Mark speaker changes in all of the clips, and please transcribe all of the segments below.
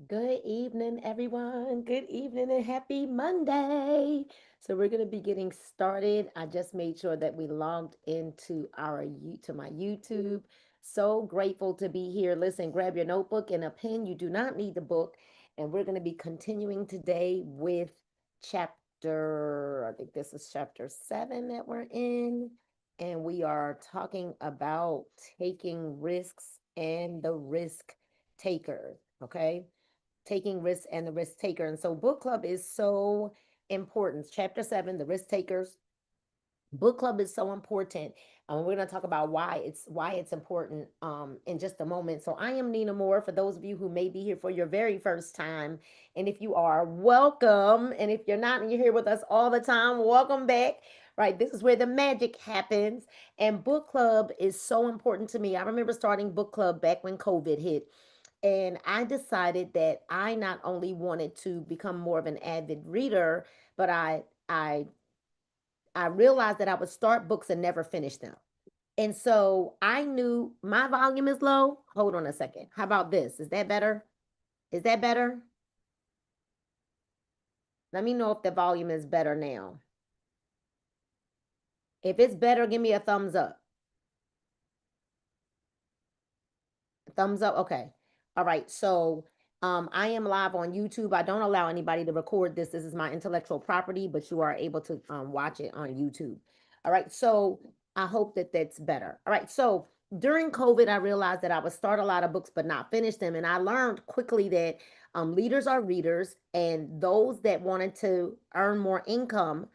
Speaker 1: Good evening, everyone. Good evening and happy Monday. So we're going to be getting started. I just made sure that we logged into to my YouTube. So grateful to be here. Listen, grab your notebook and a pen. You do not need the book. And we're going to be continuing today with I think this is chapter 7 that we're in. And we are talking about taking risks and the risk taker. Okay, taking risks and the risk taker. And so book club is so important. Chapter 7, the risk takers. Book club is so important. We're going to talk about why it's important in just a moment. So I am Nina Moore. For those of you who may be here for your very first time, and if you are, welcome. And if you're not and you're here with us all the time, welcome back. Right, this is where the magic happens. And book club is so important to me. I remember starting book club back when COVID hit, and I decided that I not only wanted to become more of an avid reader, but I realized that I would start books and never finish them. And so I knew my volume is low. Hold on a second. How about this? Is that better? Is that better? Let me know if the volume is better now. If it's better, give me a thumbs up. Thumbs up. Okay. All right. So I am live on YouTube. I don't allow anybody to record this. This is my intellectual property, but you are able to watch it on YouTube. All right. So I hope that that's better. All right. So during COVID, I realized that I would start a lot of books but not finish them. And I learned quickly that leaders are readers, and those that wanted to earn more income,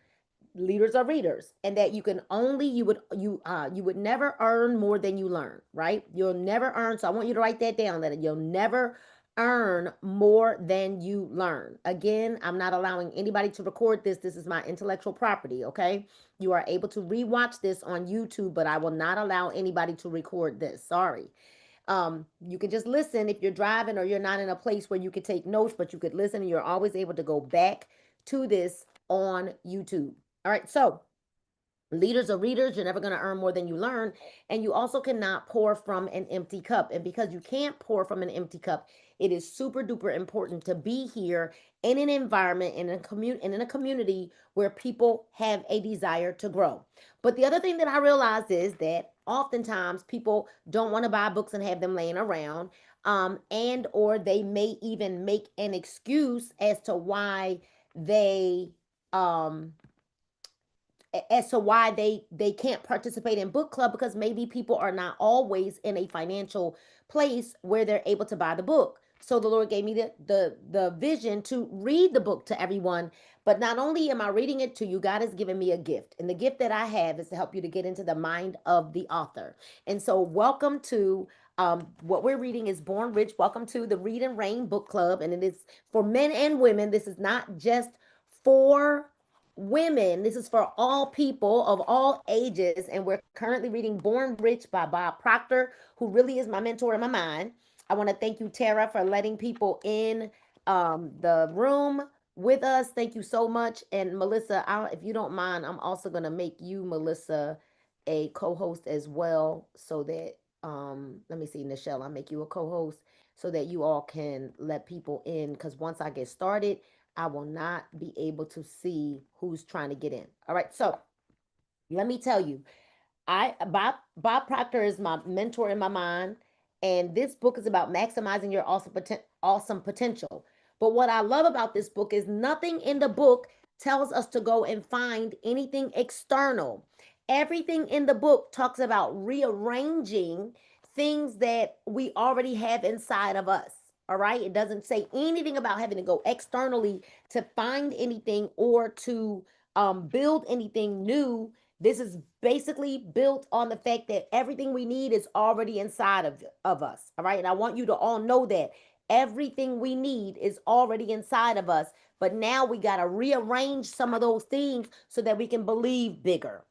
Speaker 1: leaders are readers, and that you can only you would never earn more than you learn. Right, you'll never earn. So I want you to write that down, that you'll never earn more than you learn. Again, I'm not allowing anybody to record this. This is my intellectual property. Okay, you are able to rewatch this on YouTube, but I will not allow anybody to record this. Sorry. You can just listen if you're driving or you're not in a place where you could take notes, but you could listen, and you're always able to go back to this on YouTube. All right, so leaders are readers. You're never going to earn more than you learn. And you also cannot pour from an empty cup. And because you can't pour from an empty cup, it is super duper important to be here in an environment, in a community where people have a desire to grow. But the other thing that I realized is that oftentimes people don't want to buy books and have them laying around. And or they may even make an excuse as to why they um they can't participate in book club, because maybe people are not always in a financial place where they're able to buy the book. So the Lord gave me the vision to read the book to everyone. But not only am I reading it to you, God has given me a gift, and the gift that I have is to help you to get into the mind of the author. And so welcome to what we're reading is Born Rich. Welcome to the Read and Reign Book Club, and it is for men and women. This is not just for women. This is for all people of all ages. And we're currently reading Born Rich by Bob Proctor, who really is my mentor in my mind. I want to thank you, Tara, for letting people in the room with us. Thank you so much. And Melissa, if you don't mind, I'm also going to make you, Melissa, a co-host as well, so that let me see, Nichelle, I'll make you a co-host so that you all can let people in, because once I get started, I will not be able to see who's trying to get in. All right. So let me tell you, Bob Proctor is my mentor in my mind, and this book is about maximizing your awesome potential. But what I love about this book is nothing in the book tells us to go and find anything external. Everything in the book talks about rearranging things that we already have inside of us. All right. It doesn't say anything about having to go externally to find anything or to build anything new. This is basically built on the fact that everything we need is already inside of us. All right. And I want you to all know that everything we need is already inside of us. But now we got to rearrange some of those things so that we can believe bigger.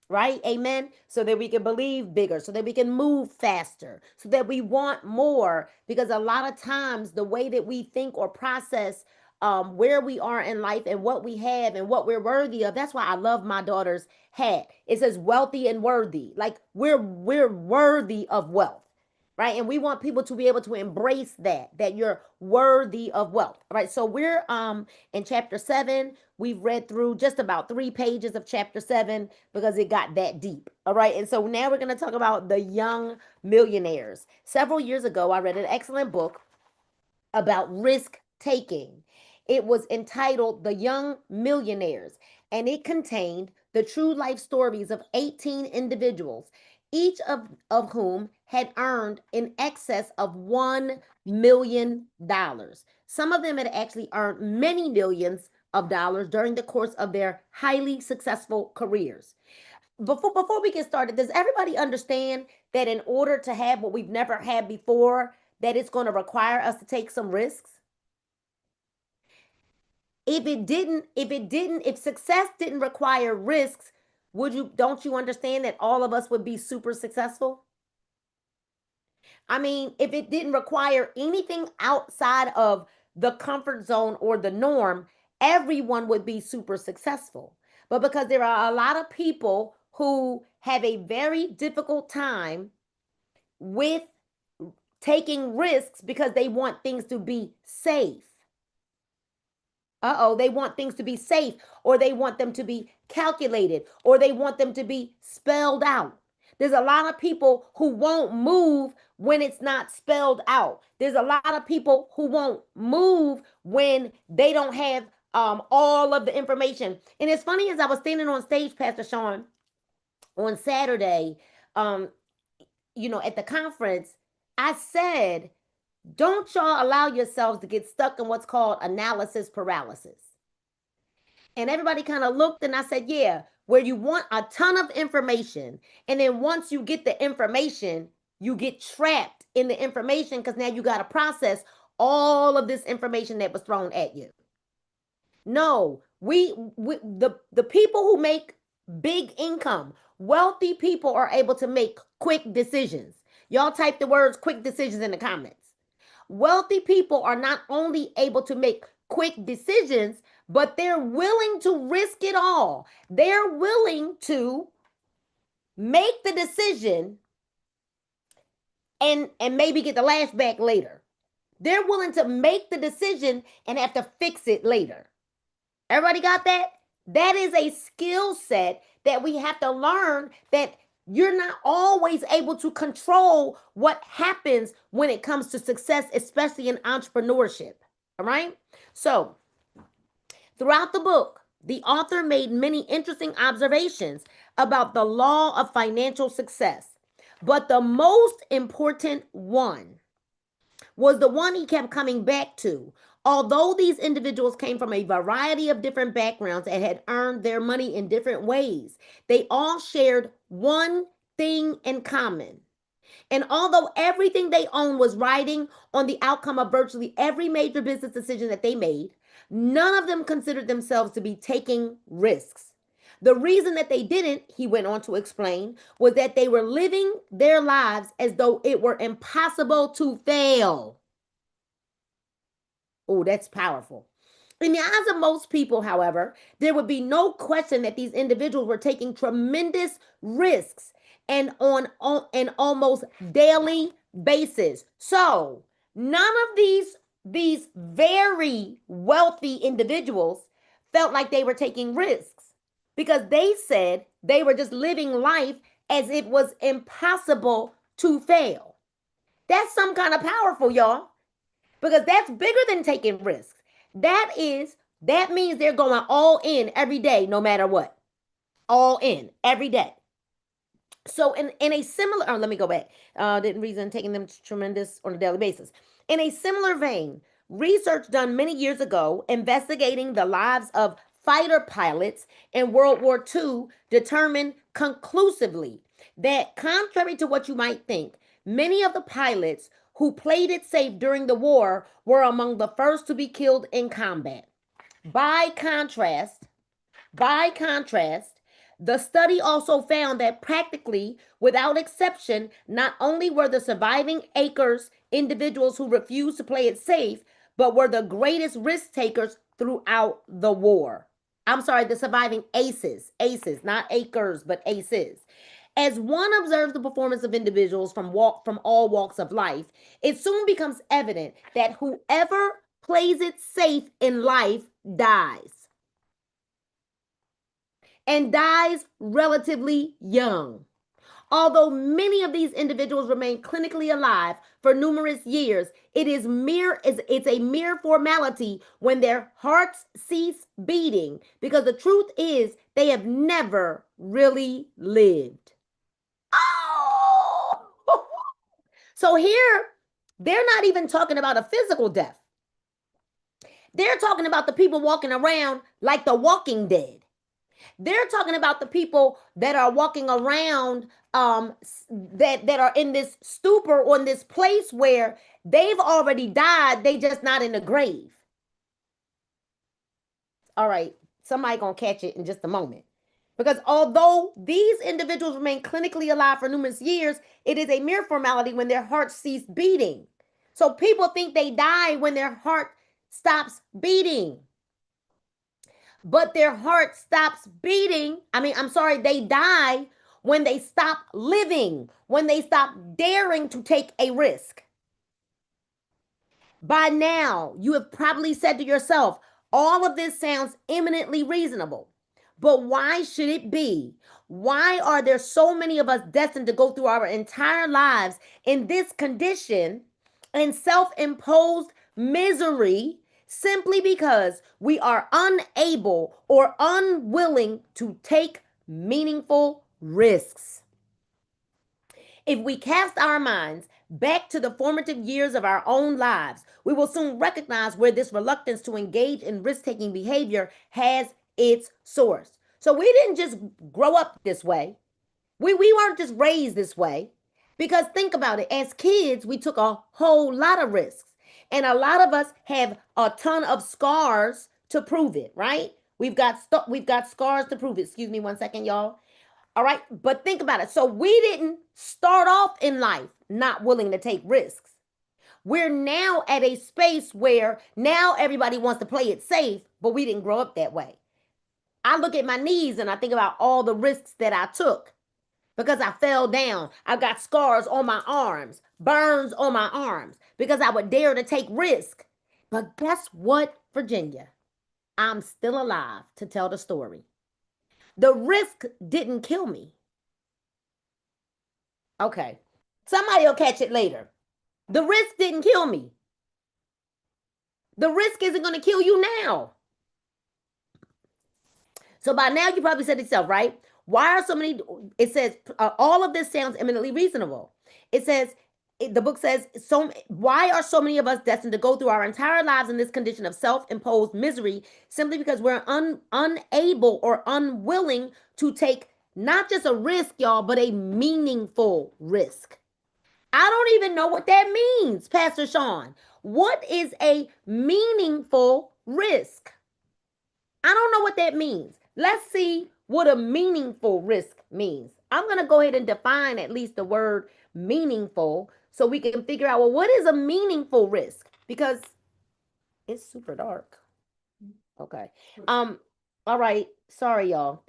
Speaker 1: Right? Amen. So that we can believe bigger, so that we can move faster, so that we want more. Because a lot of times, the way that we think or process where we are in life and what we have and what we're worthy of. That's why I love my daughter's hat. It says wealthy and worthy. Like we're worthy of wealth. right? And we want people to be able to embrace that you're worthy of wealth. All right. So we're in chapter 7. We've read through just about 3 pages of chapter 7 because it got that deep. All right. And so now we're going to talk about the young millionaires. Several years ago, I read an excellent book about risk taking. It was entitled The Young Millionaires, and it contained the true life stories of 18 individuals, each of whom had earned in excess of $1 million. Some of them had actually earned many millions of dollars during the course of their highly successful careers. Before we get started, does everybody understand that in order to have what we've never had before, that it's going to require us to take some risks? If success didn't require risks, don't you understand that all of us would be super successful? I mean, if it didn't require anything outside of the comfort zone or the norm, everyone would be super successful. But because there are a lot of people who have a very difficult time with taking risks because they want things to be safe. They want things to be safe, or they want them to be calculated, or they want them to be spelled out. There's a lot of people who won't move when it's not spelled out. There's a lot of people who won't move when they don't have all of the information. And it's funny, as I was standing on stage, Pastor Sean, on Saturday, um, at the conference, I said, don't y'all allow yourselves to get stuck in what's called analysis paralysis. And everybody kind of looked, and I said, yeah, where you want a ton of information. And then once you get the information, you get trapped in the information because now you got to process all of this information that was thrown at you. No, the people who make big income, wealthy people are able to make quick decisions. Y'all type the words quick decisions in the comments. Wealthy people are not only able to make quick decisions, but they're willing to risk it all. They're willing to make the decision and maybe get the lash back later. They're willing to make the decision and have to fix it later. Everybody got that? That is a skill set that we have to learn, that you're not always able to control what happens when it comes to success, especially in entrepreneurship. All right? So, throughout the book, the author made many interesting observations about the law of financial success. But the most important one was the one he kept coming back to. Although these individuals came from a variety of different backgrounds and had earned their money in different ways, they all shared one thing in common. And although everything they owned was riding on the outcome of virtually every major business decision that they made, none of them considered themselves to be taking risks. The reason that they didn't, he went on to explain, was that they were living their lives as though it were impossible to fail. Oh, that's powerful. In the eyes of most people, however, there would be no question that these individuals were taking tremendous risks and on an almost daily basis. So, none of these very wealthy individuals felt like they were taking risks because they said they were just living life as it was impossible to fail. That's some kind of powerful, y'all, because that's bigger than taking risks. That means they're going all in every day, no matter what. All in every day. So in a similar, let me go back. The reason taking them tremendous on a daily basis. In a similar vein, research done many years ago investigating the lives of fighter pilots in World War II determined conclusively that, contrary to what you might think, many of the pilots who played it safe during the war were among the first to be killed in combat. By contrast, the study also found that practically without exception, not only were the surviving acres individuals who refused to play it safe, but were the greatest risk takers throughout the war. I'm sorry, the surviving aces, not acres, but aces. As one observes the performance of individuals from all walks of life, it soon becomes evident that whoever plays it safe in life dies, and dies relatively young. Although many of these individuals remain clinically alive for numerous years, it's a mere formality when their hearts cease beating, because the truth is they have never really lived. Oh! So here, they're not even talking about a physical death. They're talking about the people walking around like the Walking Dead. They're talking about the people that are walking around that are in this stupor or in this place where they've already died, they just not in the grave. All right, somebody gonna catch it in just a moment. Because although these individuals remain clinically alive for numerous years, it is a mere formality when their hearts cease beating. So people think they die when their heart stops beating. But their heart stops beating. They die when they stop living, when they stop daring to take a risk. By now, you have probably said to yourself, all of this sounds eminently reasonable. But why should it be? Why are there so many of us destined to go through our entire lives in this condition and self-imposed misery simply because we are unable or unwilling to take meaningful risks? If we cast our minds back to the formative years of our own lives, we will soon recognize where this reluctance to engage in risk-taking behavior has its source. So we didn't just grow up this way. We weren't just raised this way. Because think about it, as kids, we took a whole lot of risks. And a lot of us have a ton of scars to prove it, right? We've got scars to prove it. Excuse me one second, y'all. All right, but think about it. So we didn't start off in life not willing to take risks. We're now at a space where now everybody wants to play it safe, but we didn't grow up that way. I look at my knees and I think about all the risks that I took because I fell down. I got scars on my arms, burns on my arms because I would dare to take risk. But guess what, Virginia? I'm still alive to tell the story. The risk didn't kill me. Okay. Somebody will catch it later. The risk didn't kill me. The risk isn't going to kill you now. So by now, you probably said it yourself, right? Why are so many? It says all of this sounds eminently reasonable. It says the book says why are so many of us destined to go through our entire lives in this condition of self-imposed misery simply because we're unable or unwilling to take not just a risk, y'all, but a meaningful risk. I don't even know what that means, Pastor Sean. What is a meaningful risk? I don't know what that means. Let's see what a meaningful risk means. I'm going to go ahead and define at least the word meaningful so we can figure out, well, what is a meaningful risk? Because it's super dark. Okay. All right. Sorry, y'all.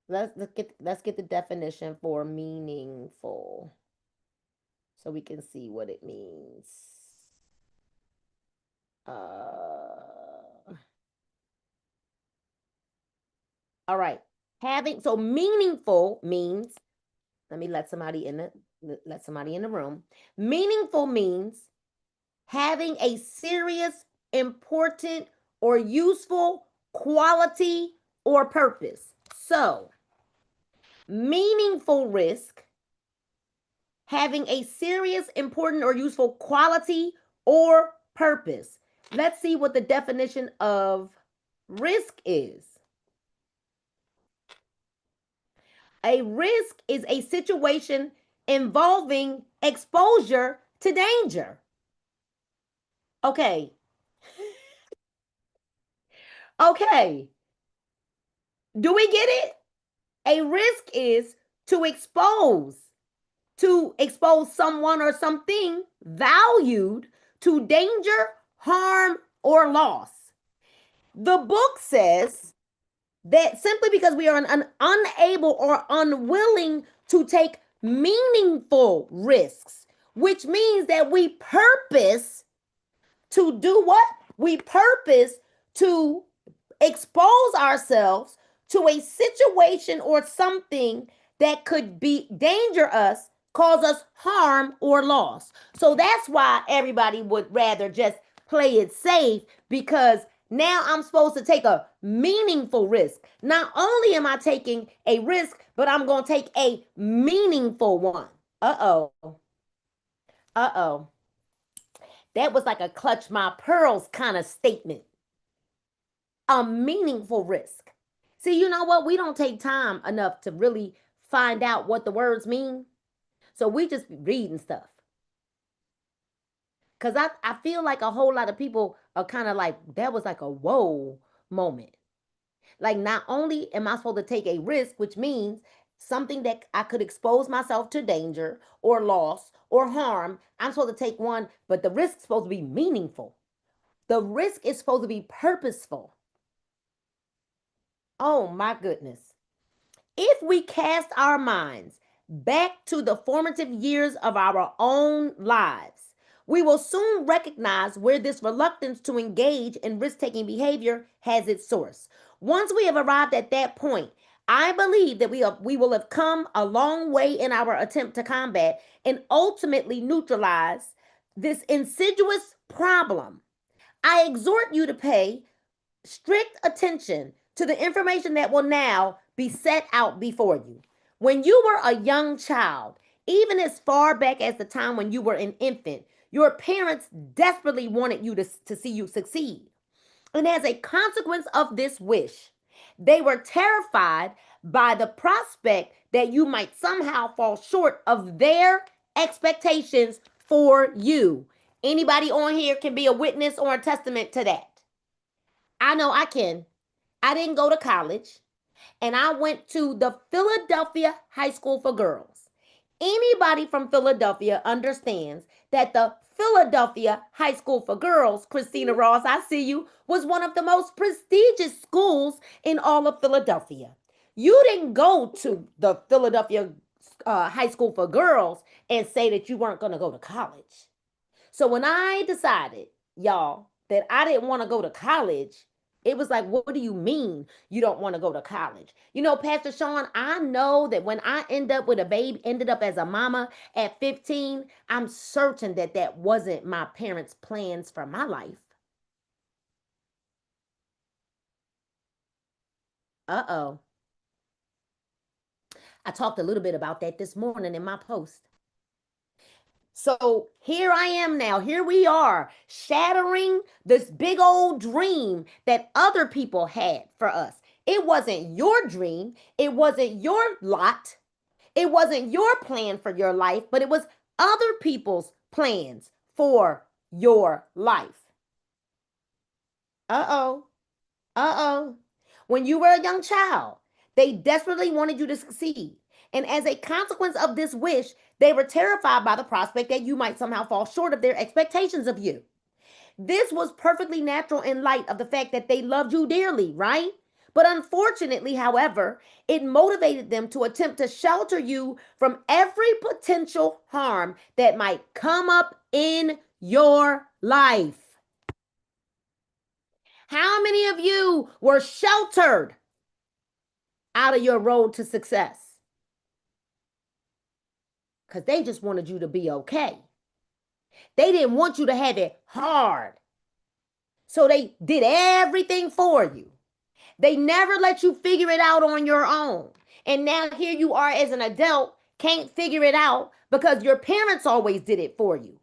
Speaker 1: Let's get the definition for meaningful so we can see what it means. All right. So meaningful means, let me let somebody in the room. Meaningful means having a serious, important, or useful quality or purpose. So, meaningful risk, having a serious, important, or useful quality or purpose. Let's see what the definition of risk is. A risk is a situation involving exposure to danger. Okay. Okay. Do we get it? A risk is to expose someone or something valued to danger, harm, or loss. The book says That simply because we are unable or unwilling to take meaningful risks, which means that we purpose to do what? We purpose to expose ourselves to a situation or something that could be danger us, cause us harm or loss. So that's why everybody would rather just play it safe, because now I'm supposed to take a meaningful risk. Not only am I taking a risk, but I'm going to take a meaningful one. Uh-oh. Uh-oh. That was like a clutch my pearls kind of statement. A meaningful risk. See, you know what? We don't take time enough to really find out what the words mean. So we just be reading stuff. Because I feel like a whole lot of people are kind of like, that was like a whoa moment. Like, not only am I supposed to take a risk, which means something that I could expose myself to danger or loss or harm, I'm supposed to take one, but the risk is supposed to be meaningful. The risk is supposed to be purposeful. Oh my goodness. If we cast our minds back to the formative years of our own lives, we will soon recognize where this reluctance to engage in risk taking behavior has its source. Once we have arrived at that point, I believe that we will have come a long way in our attempt to combat and ultimately neutralize this insidious problem. I exhort you to pay strict attention to the information that will now be set out before you. When you were a young child, even as far back as the time when you were an infant, your parents desperately wanted you to see you succeed. And as a consequence of this wish, they were terrified by the prospect that you might somehow fall short of their expectations for you. Anybody on here can be a witness or a testament to that. I know I can. I didn't go to college, and I went to the Philadelphia High School for Girls. Anybody from Philadelphia understands that the Philadelphia High School for Girls, Christina Ross, I see you, was one of the most prestigious schools in all of Philadelphia. You didn't go to the Philadelphia High School for Girls and say that you weren't going to go to college. So when I decided, y'all, that I didn't want to go to college, it was like, what do you mean you don't want to go to college? You know, Pastor Sean, I know that when I ended up as a mama at 15, I'm certain that that wasn't my parents' plans for my life. Uh-oh. I talked a little bit about that this morning in my post. So here I am now. Here we are, shattering this big old dream that other people had for us. It wasn't your dream, it wasn't your lot, it wasn't your plan for your life, but it was other people's plans for your life. Uh oh. Uh oh. When you were a young child, they desperately wanted you to succeed. And as a consequence of this wish, they were terrified by the prospect that you might somehow fall short of their expectations of you. This was perfectly natural in light of the fact that they loved you dearly, right? But unfortunately, however, it motivated them to attempt to shelter you from every potential harm that might come up in your life. How many of you were sheltered out of your road to success? Because they just wanted you to be okay. They didn't want you to have it hard. So they did everything for you. They never let you figure it out on your own. And now here you are as an adult, can't figure it out because your parents always did it for you.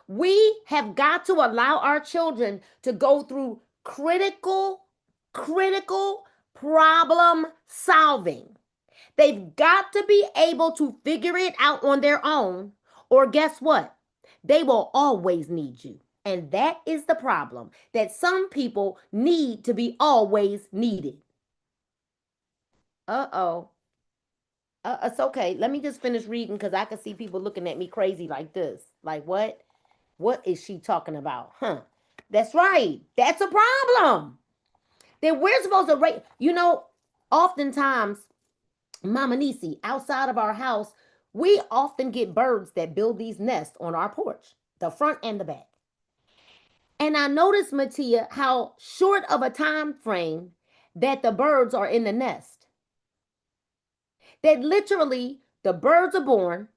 Speaker 1: We have got to allow our children to go through critical problem solving. They've got to be able to figure it out on their own, or guess what? They will always need you. And that is the problem, that some people need to be always needed. Uh-oh. It's okay. Let me just finish reading because I can see people looking at me crazy like this. Like, what? What is she talking about? Huh? That's right. That's a problem. Then we're supposed to raise, oftentimes, Mama Nisi, outside of our house, we often get birds that build these nests on our porch, the front and the back. And I noticed, Matia, how short of a time frame that the birds are in the nest. That literally the birds are born,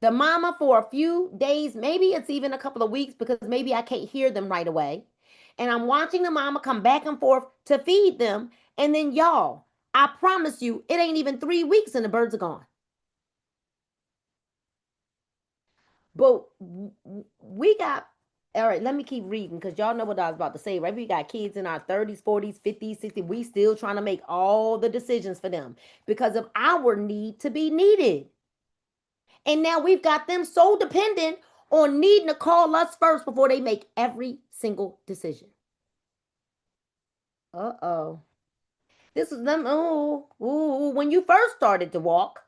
Speaker 1: the mama for a few days, maybe it's even a couple of weeks because maybe I can't hear them right away. And I'm watching the mama come back and forth to feed them. And then, y'all, I promise you, it ain't even 3 weeks and the birds are gone. But we got, all right, let me keep reading because y'all know what I was about to say, right? We got kids in our 30s, 40s, 50s, 60s. We still trying to make all the decisions for them because of our need to be needed. And now we've got them so dependent on needing to call us first before they make every single decision. Uh-oh. This is them. Oh, when you first started to walk,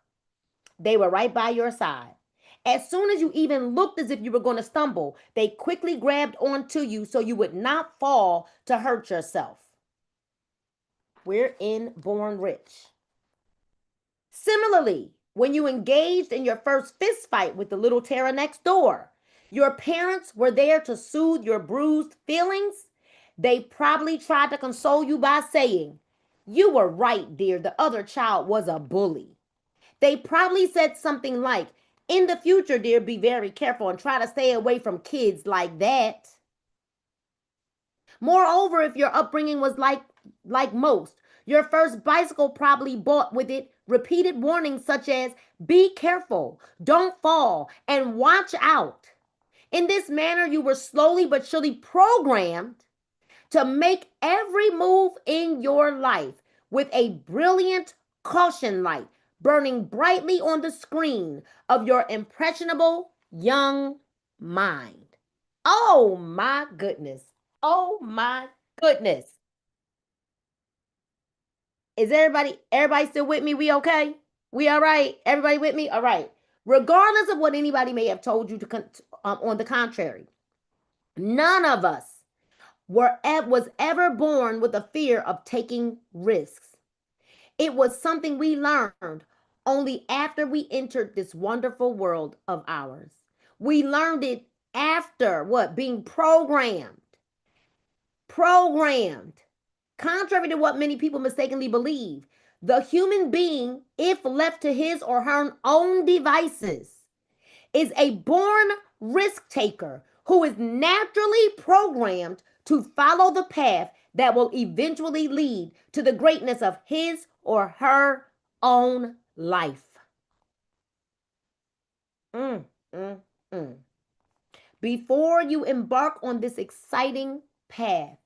Speaker 1: they were right by your side. As soon as you even looked as if you were going to stumble, they quickly grabbed onto you so you would not fall to hurt yourself. We're inborn rich. Similarly, when you engaged in your first fist fight with the little Tara next door, your parents were there to soothe your bruised feelings. They probably tried to console you by saying, "You were right, dear. The other child was a bully." They probably said something like, "In the future, dear, be very careful and try to stay away from kids like that." Moreover, if your upbringing was like most, your first bicycle probably brought with it repeated warnings such as "be careful, don't fall, and watch out." In this manner, you were slowly but surely programmed to make every move in your life with a brilliant caution light burning brightly on the screen of your impressionable young mind. Oh my goodness. Oh my goodness. Is everybody still with me? We okay? We all right? Everybody with me? All right. Regardless of what anybody may have told you on the contrary, none of us was ever born with a fear of taking risks. It was something we learned only after we entered this wonderful world of ours. We learned it after what? Being programmed. Programmed. Contrary to what many people mistakenly believe, the human being, if left to his or her own devices, is a born risk taker who is naturally programmed to follow the path that will eventually lead to the greatness of his or her own life. Mm, mm, mm. Before you embark on this exciting path,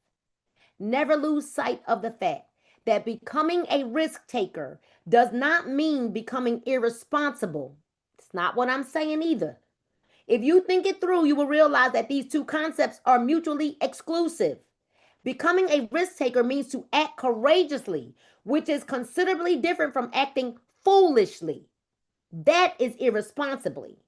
Speaker 1: never lose sight of the fact that becoming a risk taker does not mean becoming irresponsible. It's not what I'm saying either. If you think it through, you will realize that these two concepts are mutually exclusive. Becoming a risk taker means to act courageously, which is considerably different from acting foolishly. That is irresponsibly.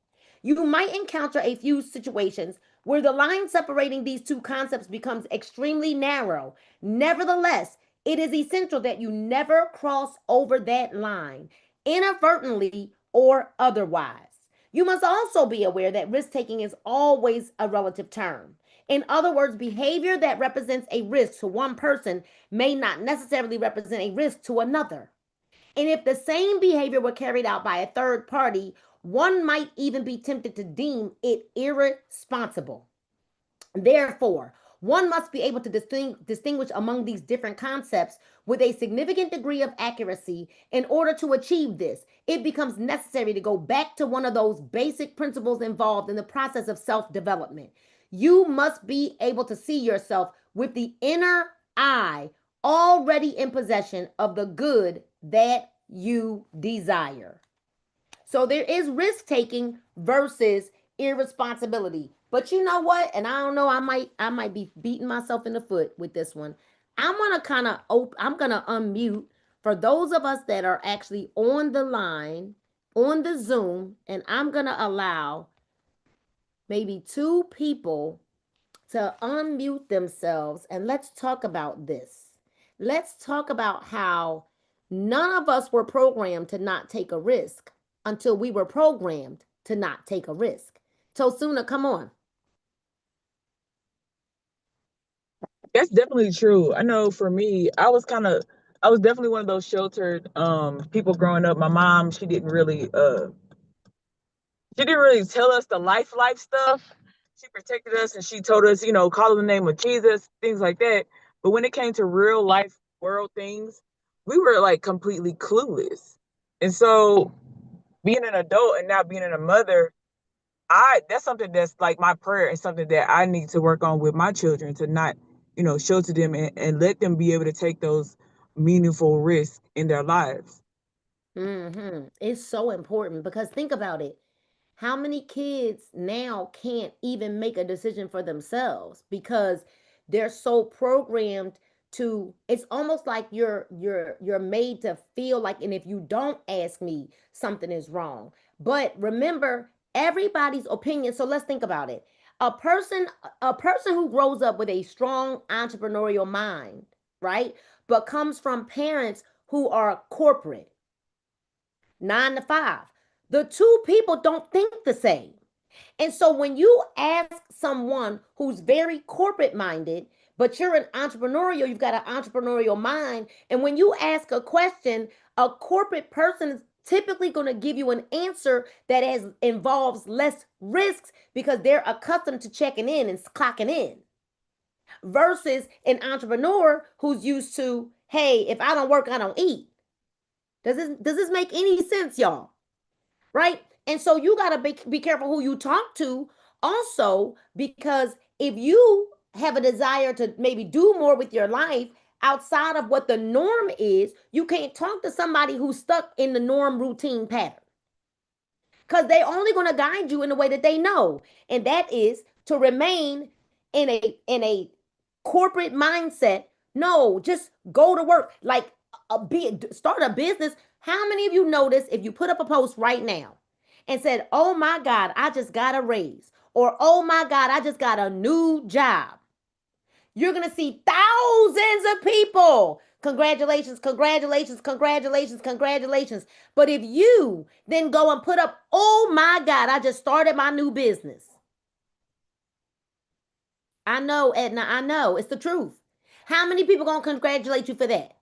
Speaker 1: You might encounter a few situations where the line separating these two concepts becomes extremely narrow. Nevertheless, it is essential that you never cross over that line, inadvertently or otherwise. You must also be aware that risk taking is always a relative term. In other words, behavior that represents a risk to one person may not necessarily represent a risk to another. And if the same behavior were carried out by a third party, one might even be tempted to deem it irresponsible. Therefore, one must be able to distinguish among these different concepts with a significant degree of accuracy. In order to achieve this, it becomes necessary to go back to one of those basic principles involved in the process of self-development. You must be able to see yourself with the inner eye already in possession of the good that you desire. So there is risk taking versus irresponsibility. But you know what? And I don't know, I might be beating myself in the foot with this one. I'm gonna unmute for those of us that are actually on the line, on the Zoom, and I'm gonna allow maybe two people to unmute themselves and let's talk about this. Let's talk about how none of us were programmed to not take a risk until we were programmed to not take a risk. Tosuna, come on.
Speaker 2: That's definitely true. I know for me, I was definitely one of those sheltered people growing up. My mom, she didn't really tell us the life stuff. She protected us and she told us, call in the name of Jesus, things like that. But when it came to real life world things, we were like completely clueless. And so being an adult and now being a mother, I that's something that's like my prayer and something that I need to work on with my children to not, show to them and let them be able to take those meaningful risks in their lives.
Speaker 1: It's so important because think about it. How many kids now can't even make a decision for themselves because they're so programmed to, it's almost like you're made to feel like, and if you don't ask me, something is wrong. But remember, everybody's opinion. So let's think about it. A person who grows up with a strong entrepreneurial mind, right? But comes from parents who are corporate, 9 to 5. The two people don't think the same. And so when you ask someone who's very corporate minded, but you're an entrepreneurial, you've got an entrepreneurial mind, and when you ask a question, a corporate person is typically going to give you an answer that involves less risks because they're accustomed to checking in and clocking in versus an entrepreneur who's used to, hey, if I don't work, I don't eat. Does this make any sense, y'all? Right? And so you got to be careful who you talk to also, because if you have a desire to maybe do more with your life outside of what the norm is, you can't talk to somebody who's stuck in the norm routine pattern because they're only going to guide you in the way that they know, and that is to remain in a corporate mindset. No, just go to work, like start a business. How many of you notice if you put up a post right now and said, oh my God, I just got a raise, or oh my God, I just got a new job, you're going to see thousands of people. Congratulations, congratulations, congratulations, congratulations. But if you then go and put up, oh my God, I just started my new business. I know, Edna, I know. It's the truth. How many people going to congratulate you for that?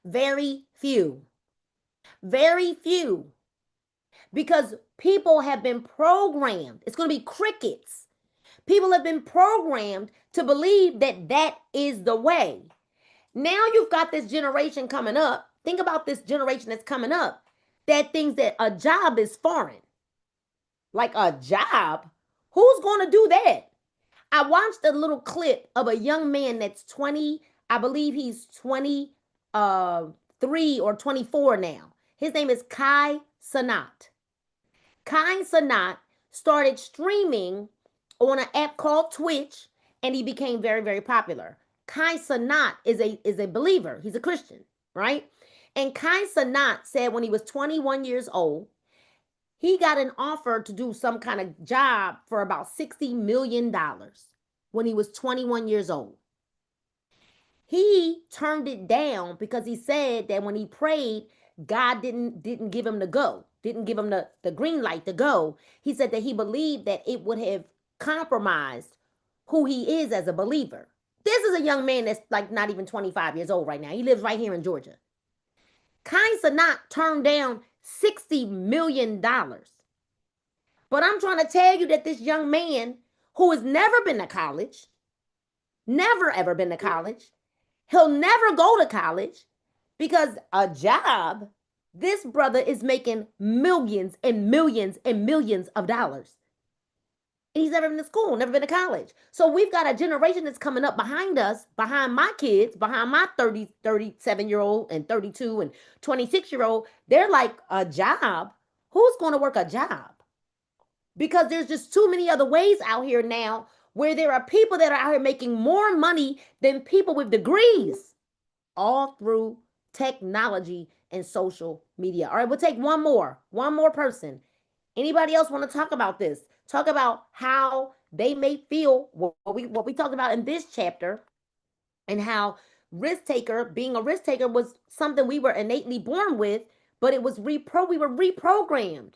Speaker 1: Very few. Very few. Because people have been programmed. It's going to be crickets. People have been programmed to believe that that is the way. Now you've got this generation coming up. Think about this generation that's coming up that thinks that a job is foreign. Like a job? Who's going to do that? I watched a little clip of a young man that's 20, I believe he's 23 or 24 now. His name is Kai Sanat. Kai Sanat started streaming on an app called Twitch, and he became very, very popular. Kai Sanat is a believer. He's a Christian, right? And Kai Sanat said when he was 21 years old, he got an offer to do some kind of job for about $60 million when he was 21 years old. He turned it down because he said that when he prayed, God didn't give him the go, didn't give him the green light to go. He said that he believed that it would have compromised who he is as a believer. This is a young man that's like not even 25 years old right now. He lives right here in Georgia. Kai Sanat turned down $60 million. But I'm trying to tell you that this young man who has never been to college, never ever been to college, he'll never go to college because a job, this brother is making millions and millions and millions of dollars. And he's never been to school, never been to college. So we've got a generation that's coming up behind us, behind my kids, behind my 30, 37-year-old and 32 and 26-year-old. They're like, a job? Who's going to work a job? Because there's just too many other ways out here now where there are people that are out here making more money than people with degrees, all through technology and social media. All right, we'll take one more person. Anybody else want to talk about this? Talk about how they may feel what we talked about in this chapter, and how risk taker, being a risk taker was something we were innately born with, but it was we were reprogrammed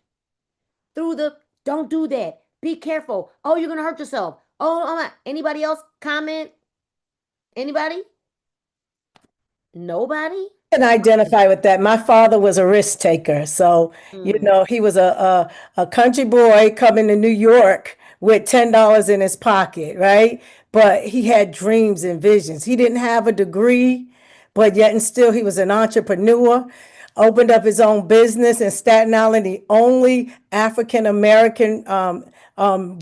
Speaker 1: through the don't do that. Be careful. Oh, you're gonna hurt yourself. Oh, anybody else comment? Anybody? Nobody?
Speaker 3: Can identify with that. My father was a risk taker. So, he was a country boy coming to New York with $10 in his pocket, right? But he had dreams and visions. He didn't have a degree, but yet and still he was an entrepreneur, opened up his own business in Staten Island, the only African American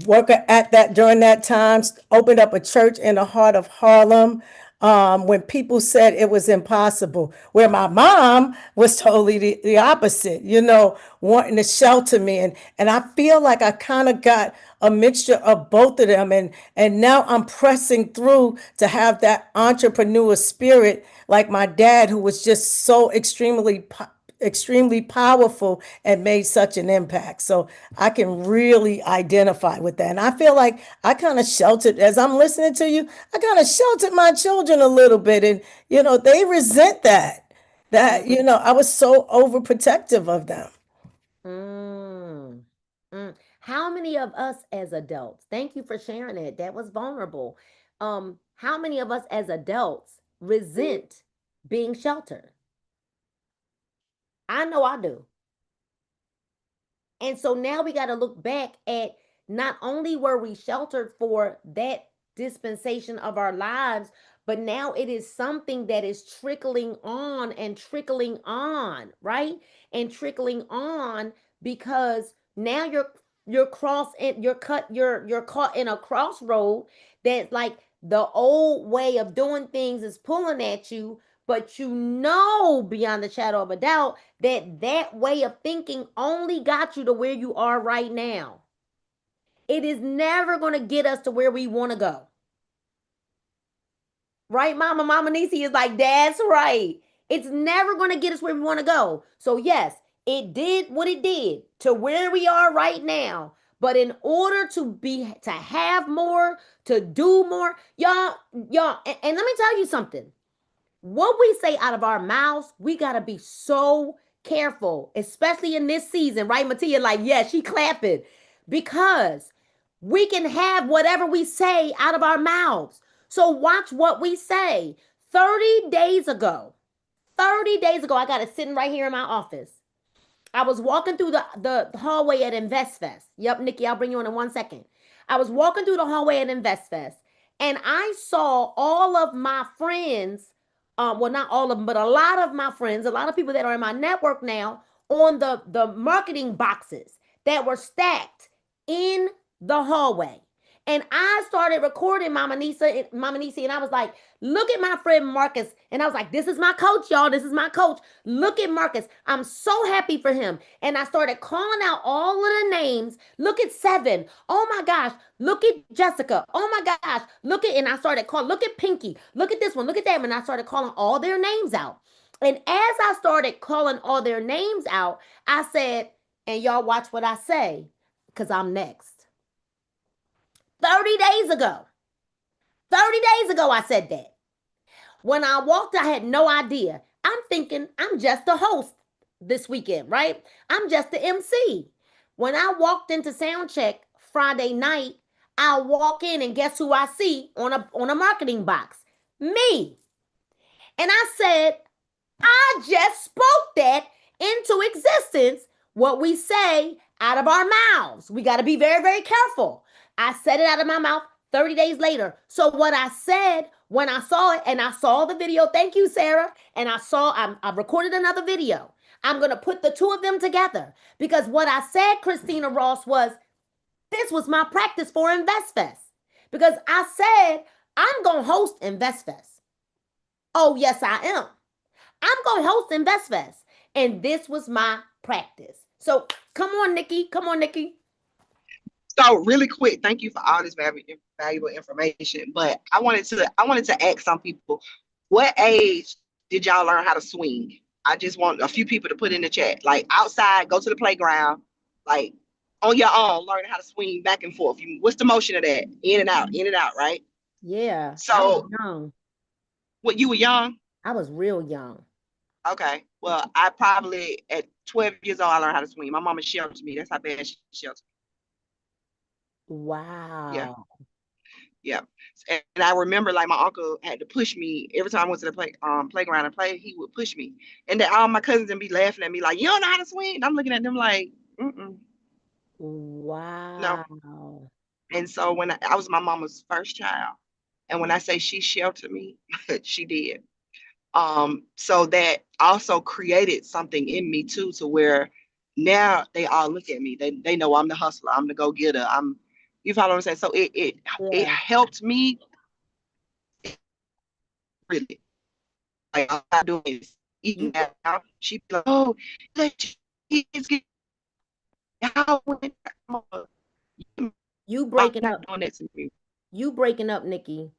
Speaker 3: worker at that during that time, opened up a church in the heart of Harlem. When people said it was impossible, where my mom was totally the opposite, wanting to shelter me. And I feel like I kind of got a mixture of both of them. And now I'm pressing through to have that entrepreneur spirit like my dad, who was just so extremely powerful and made such an impact. So I can really identify with that. And I feel like I kind of sheltered, as I'm listening to you, I kind of sheltered my children a little bit. And, they resent that, I was so overprotective of them.
Speaker 1: Mm. How many of us as adults, thank you for sharing it. That was vulnerable. How many of us as adults resent being sheltered? I know I do. And so now we got to look back at not only were we sheltered for that dispensation of our lives, but now it is something that is trickling on and trickling on, right? And trickling on because now you're caught in a crossroad that like the old way of doing things is pulling at you, but beyond the shadow of a doubt that way of thinking only got you to where you are right now. It is never going to get us to where we want to go. Right, Mama? Mama Nisi is like, that's right. It's never going to get us where we want to go. So yes, it did what it did to where we are right now. But in order to have more, to do more, y'all, and let me tell you something. What we say out of our mouths, we got to be so careful, especially in this season, right? Matia, like, yeah, she clapping because we can have whatever we say out of our mouths. So watch what we say. 30 days ago, I got it sitting right here in my office. I was walking through the hallway at InvestFest. Yep, Nikki, I'll bring you in 1 second. I was walking through the hallway at InvestFest, and I saw all of my friends, well, not all of them, but a lot of my friends, a lot of people that are in my network now, on the marketing boxes that were stacked in the hallway. And I started recording Mama Nisi, and I was like, look at my friend Marcus. And I was like, this is my coach, y'all. This is my coach. Look at Marcus. I'm so happy for him. And I started calling out all of the names. Look at Seven. Oh my gosh. Look at Jessica. Oh my gosh. And I started calling, look at Pinky. Look at this one. Look at that one. And I started calling all their names out. And as I started calling all their names out, I said, and y'all watch what I say, because I'm next. 30 days ago, I said that. When I walked, I had no idea. I'm thinking I'm just a host this weekend, right? I'm just the MC. When I walked into Soundcheck Friday night, I walk in and guess who I see on a marketing box? Me. And I said, I just spoke that into existence. What we say out of our mouths. We got to be very, very careful. I said it out of my mouth 30 days later. So what I said when I saw it, and I saw the video, thank you, Sarah, and I recorded another video. I'm going to put the two of them together because what I said, Christina Ross, was this was my practice for InvestFest because I said, I'm going to host InvestFest. Oh, yes, I am. I'm going to host InvestFest. And this was my practice. So come on, Nikki. Come on, Nikki.
Speaker 4: So really quick, thank you for all this valuable information. But I wanted to ask some people, what age did y'all learn how to swing? I just want a few people to put in the chat. Like outside, go to the playground, like on your own, learn how to swing back and forth. What's the motion of that? In and out, right?
Speaker 1: Yeah.
Speaker 4: So What, you were young?
Speaker 1: I was real young.
Speaker 4: Okay. Well, I probably at 12 years old I learned how to swim. My mama sheltered me. That's how bad she sheltered me. Yeah.
Speaker 1: Wow.
Speaker 4: Yeah. And I remember like my uncle had to push me every time I went to the playground and play, he would push me. And then all my cousins would be laughing at me like, you don't know how to swim? And I'm looking at them like, mm-mm, no.
Speaker 1: Wow.
Speaker 4: And so when I was my mama's first child, and when I say she sheltered me, she did. So that also created something in me too, to where now they all look at me. They know I'm the hustler, I'm the go-getter. You follow what I'm saying? So it
Speaker 1: Yeah.
Speaker 4: helped me really. Like all I do is eating
Speaker 1: You
Speaker 4: that out. She be like, oh, let your kids get out.
Speaker 1: you
Speaker 4: I'm
Speaker 1: breaking
Speaker 4: not
Speaker 1: up.
Speaker 4: doing that to me.
Speaker 1: You breaking up, Nikki.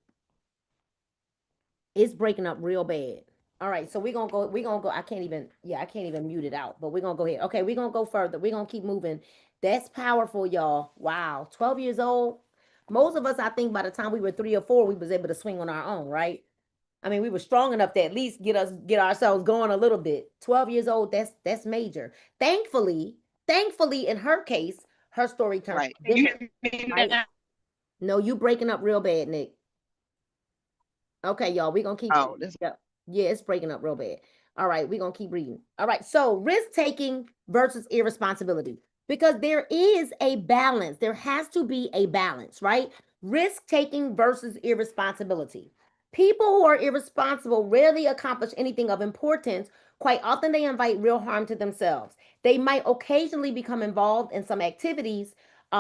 Speaker 1: It's breaking up real bad. All right, so we're gonna go. I can't even mute it out, but we're gonna go ahead. Okay, we're gonna go further. We're gonna keep moving. That's powerful, y'all. Wow. 12 years old. Most of us, I think by the time we were 3 or 4, we was able to swing on our own, right? I mean, we were strong enough to at least get ourselves going a little bit. 12 years old, that's major. Thankfully, in her case, her story turned
Speaker 4: Right. Can you
Speaker 1: different,
Speaker 4: hear me
Speaker 1: right?
Speaker 4: now?
Speaker 1: No, you breaking up real bad, Nick. Okay, y'all, we're gonna keep.
Speaker 4: Oh, that's
Speaker 1: Yeah, yeah, it's breaking up real bad. All right, we're gonna keep reading. All right, so risk taking versus irresponsibility, because there is a balance. There has to be a balance, right? Risk taking versus irresponsibility. People who are irresponsible rarely accomplish anything of importance. Quite often, they invite real harm to themselves. They might occasionally become involved in some activities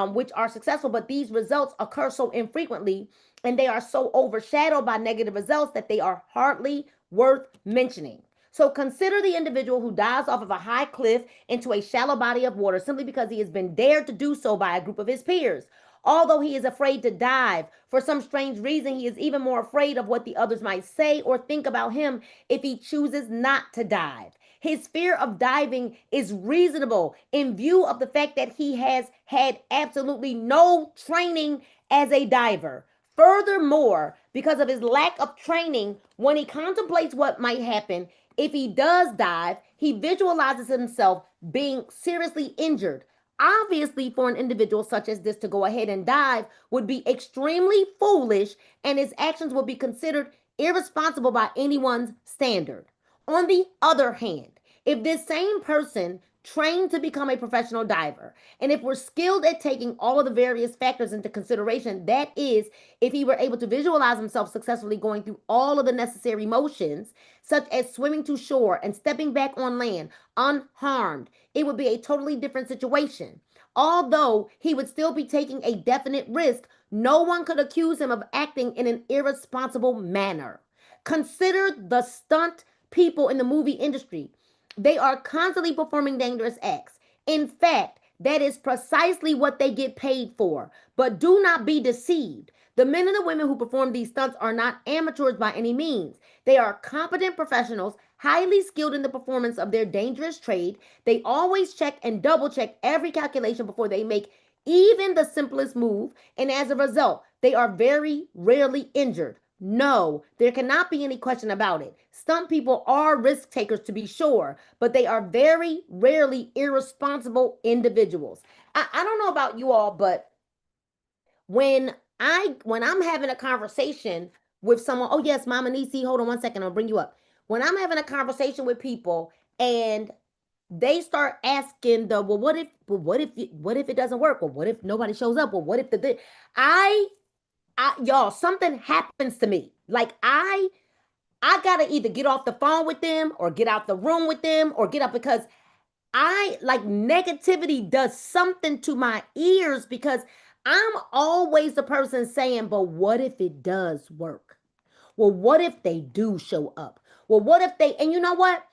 Speaker 1: which are successful, but these results occur so infrequently and they are so overshadowed by negative results that they are hardly worth mentioning. So consider the individual who dives off of a high cliff into a shallow body of water simply because he has been dared to do so by a group of his peers. Although he is afraid to dive, for some strange reason, he is even more afraid of what the others might say or think about him if he chooses not to dive. His fear of diving is reasonable in view of the fact that he has had absolutely no training as a diver. Furthermore, because of his lack of training, when he contemplates what might happen if he does dive, he visualizes himself being seriously injured. Obviously, for an individual such as this to go ahead and dive would be extremely foolish, and his actions would be considered irresponsible by anyone's standard. On the other hand, if this same person trained to become a professional diver, and if we're skilled at taking all of the various factors into consideration, that is, if he were able to visualize himself successfully going through all of the necessary motions, such as swimming to shore and stepping back on land unharmed, it would be a totally different situation. Although he would still be taking a definite risk, no one could accuse him of acting in an irresponsible manner. Consider the stunt people in the movie industry. They are constantly performing dangerous acts. In fact, that is precisely what they get paid for. But do not be deceived. The men and the women who perform these stunts are not amateurs by any means. They are competent professionals, highly skilled in the performance of their dangerous trade. They always check and double check every calculation before they make even the simplest move. And as a result, they are very rarely injured. No, there cannot be any question about it. Stunt people are risk takers to be sure, but they are very rarely irresponsible individuals. I don't know about you all, but when I'm having a conversation with someone, oh yes, Mama Nisi, hold on one second, I'll bring you up. When I'm having a conversation with people and they start asking the what if it doesn't work? Well, what if nobody shows up? Well, what if I y'all, something happens to me. Like I gotta either get off the phone with them or get out the room with them or get up because I like negativity does something to my ears because I'm always the person saying, but what if it does work? Well, what if they do show up? Well, what if they, and you know what?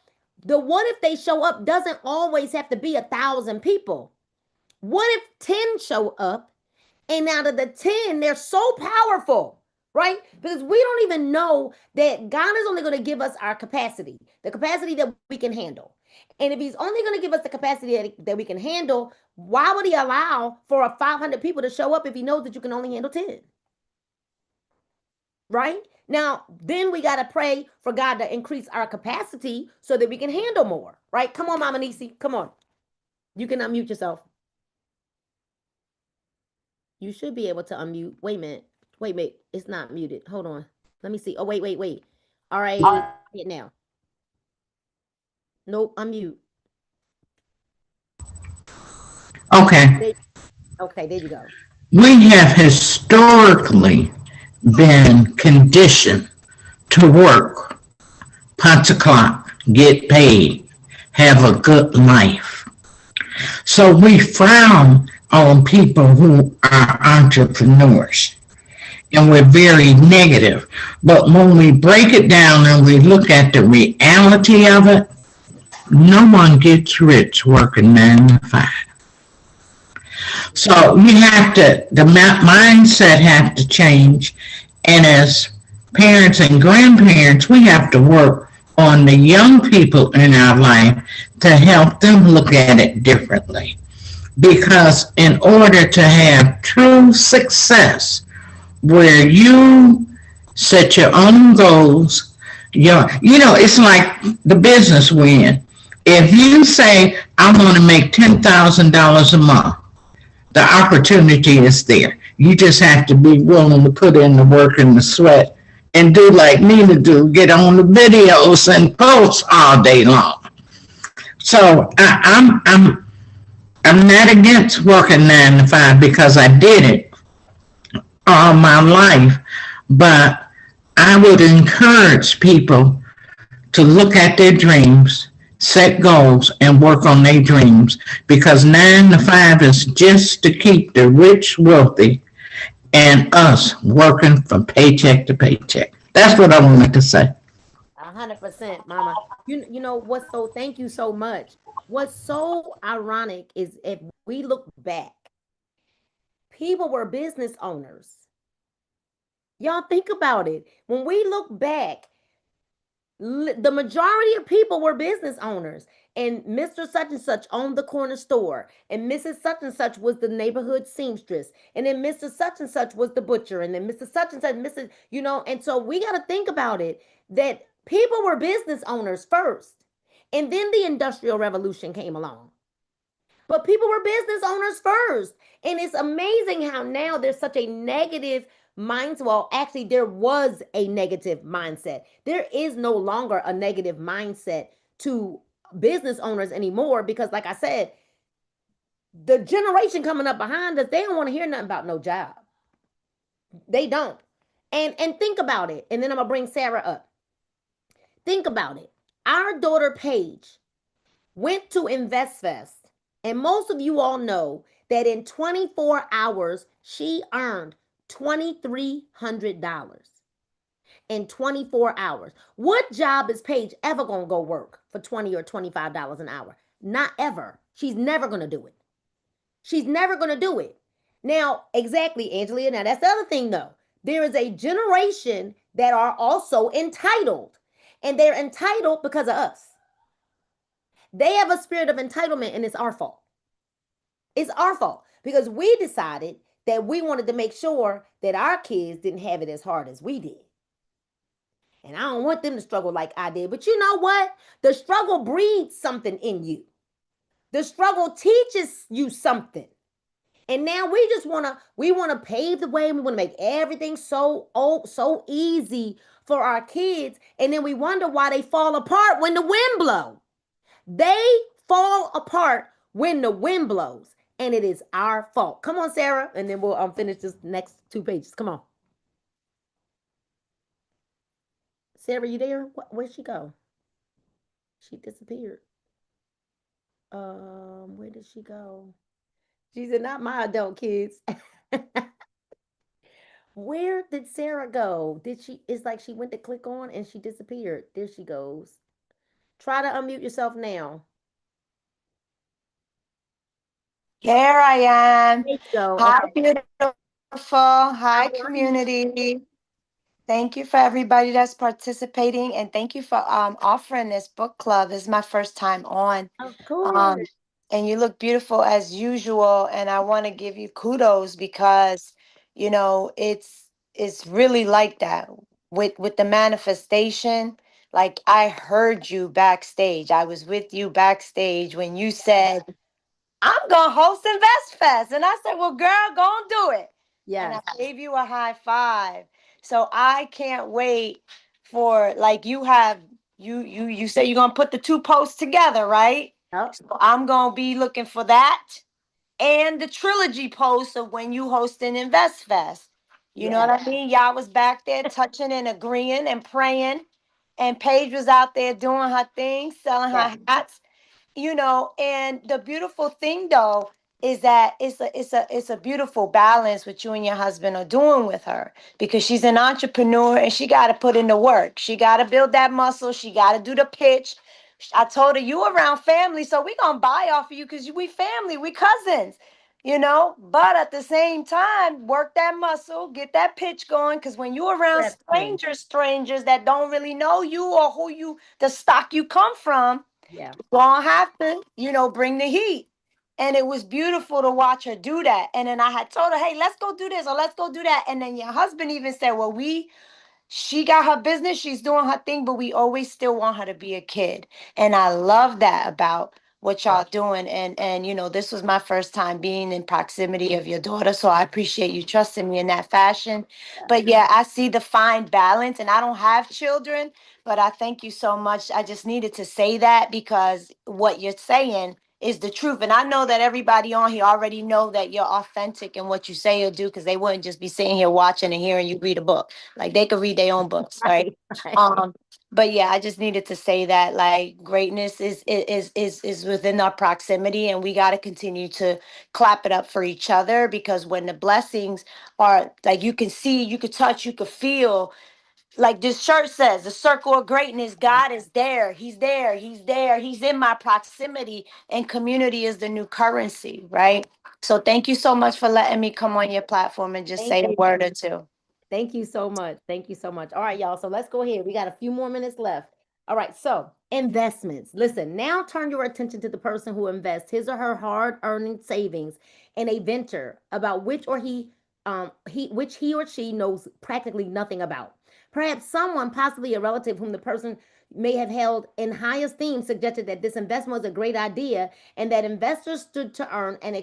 Speaker 1: The what if they show up doesn't always have to be 1,000 people. What if 10 show up and out of the 10, they're so powerful, right? Because we don't even know that God is only going to give us our capacity, the capacity that we can handle. And if he's only going to give us the capacity that we can handle, why would he allow for a 500 people to show up if he knows that you can only handle 10? Right? Now, then we got to pray for God to increase our capacity so that we can handle more, right? Come on, Mama Nisi. Come on. You can unmute yourself. You should be able to unmute. Wait a minute. Wait. It's not muted. Hold on. Let me see. Oh, wait. All right. It now. Nope. Unmute.
Speaker 5: Okay.
Speaker 1: Okay, there you go.
Speaker 5: We have historically been conditioned to work, punch a clock, get paid, have a good life. So we frown on people who are entrepreneurs, and we're very negative. But when we break it down and we look at the reality of it, no one gets rich working 9 to 5. So you have to, the mindset have to change. And as parents and grandparents, we have to work on the young people in our life to help them look at it differently. Because in order to have true success, where you set your own goals, it's like the business we're in. If you say, I want to make $10,000 a month, the opportunity is there. You just have to be willing to put in the work and the sweat and do like Nina do, get on the videos and post all day long. So I'm not against working 9 to 5 because I did it all my life, but I would encourage people to look at their dreams, set goals, and work on their dreams, because 9 to 5 is just to keep the rich wealthy and us working from paycheck to paycheck. That's what I wanted to say.
Speaker 1: 100%, Mama. You know what's so, thank you so much. What's so ironic is if we look back, people were business owners. Y'all think about it. When we look back, the majority of people were business owners, and Mr. Such and Such owned the corner store, and Mrs. Such and Such was the neighborhood seamstress, and then Mr. Such and Such was the butcher, and then Mr. Such and Such, Mrs. And so we got to think about it, that people were business owners first, and then the Industrial Revolution came along. But people were business owners first. And it's amazing how now there's such a negative mindset. Well, actually, there was a negative mindset. There is no longer a negative mindset to business owners anymore, because, like I said, the generation coming up behind us, they don't want to hear nothing about no job. They don't. And think about it. And then I'm going to bring Sarah up. Think about it. Our daughter, Paige, went to InvestFest. And most of you all know that in 24 hours, she earned $2,300 in 24 hours. What job is Paige ever going to go work for $20 or $25 an hour? Not ever. She's never going to do it. She's never going to do it. Now, exactly, Angelia. Now, that's the other thing, though. There is a generation that are also entitled. And they're entitled because of us. They have a spirit of entitlement, and it's our fault. It's our fault because we decided that we wanted to make sure that our kids didn't have it as hard as we did. And I don't want them to struggle like I did. But you know what? The struggle breeds something in you. The struggle teaches you something. And now we just want to pave the way. We want to make everything so easy for our kids. And then we wonder why they fall apart when the wind blows. They fall apart when the wind blows, and it is our fault. Come on, Sarah, and then we'll finish this next 2 pages. Come on. Sarah, you there? Where'd she go? She disappeared. Where did she go? She said, not my adult kids. Where did Sarah go? It's like she went to click on and she disappeared. There she goes. Try to unmute yourself now.
Speaker 6: Here I am.
Speaker 1: There you go.
Speaker 6: Hi, beautiful. Hi, community. Thank you for everybody that's participating, and thank you for offering this book club. This is my first time on.
Speaker 1: Of course.
Speaker 6: And you look beautiful as usual, and I want to give you kudos because, it's really like that. with the manifestation, like I heard you backstage. I was with you backstage when you said, I'm gonna host Invest Fest. And I said, well, girl, go and do it. And
Speaker 1: Yes.
Speaker 6: I gave you a high five. So I can't wait for, like, you say you're gonna put the two posts together, right?
Speaker 1: Yep.
Speaker 6: So I'm gonna be looking for that and the trilogy post of when you host an Invest Fest. You know what I mean? Y'all was back there touching and agreeing and praying. And Paige was out there doing her thing, selling
Speaker 1: Yeah.
Speaker 6: her hats, and the beautiful thing though is that it's a beautiful balance what you and your husband are doing with her, because she's an entrepreneur and she got to put in the work. She got to build that muscle. She got to do the pitch. I told her, you around family, so we gonna buy off of you because we family, we cousins, but at the same time, work that muscle, get that pitch going, because when you around
Speaker 1: Definitely.
Speaker 6: strangers that don't really know you or the stock you come from,
Speaker 1: Yeah.
Speaker 6: gonna have to, bring the heat. And it was beautiful to watch her do that. And then I had told her, hey, let's go do this or let's go do that. And then your husband even said, well, she got her business, she's doing her thing, but we always still want her to be a kid. And I love that about what y'all doing. And this was my first time being in proximity of your daughter. So I appreciate you trusting me in that fashion. But yeah, I see the fine balance, and I don't have children, but I thank you so much. I just needed to say that because what you're saying is the truth. And I know that everybody on here already know that you're authentic in what you say or do, because they wouldn't just be sitting here watching and hearing you read a book. Like they could read their own books, right?
Speaker 1: Right.
Speaker 6: But yeah, I just needed to say that, like, greatness is within our proximity, and we got to continue to clap it up for each other, because when the blessings are like, you can see, you could touch, you could feel, like this shirt says, the circle of greatness, God is there. He's there. He's there. He's in my proximity, and community is the new currency, right? So thank you so much for letting me come on your platform and just
Speaker 1: Thank
Speaker 6: say a
Speaker 1: you.
Speaker 6: word or two.
Speaker 1: Thank you so much. Thank you so much. All right, y'all. So let's go ahead. We got a few more minutes left. All right. So investments. Listen, now turn your attention to the person who invests his or her hard-earned savings in a venture about which he or she knows practically nothing about. Perhaps someone, possibly a relative whom the person may have held in high esteem, suggested that this investment was a great idea and that investors stood to earn an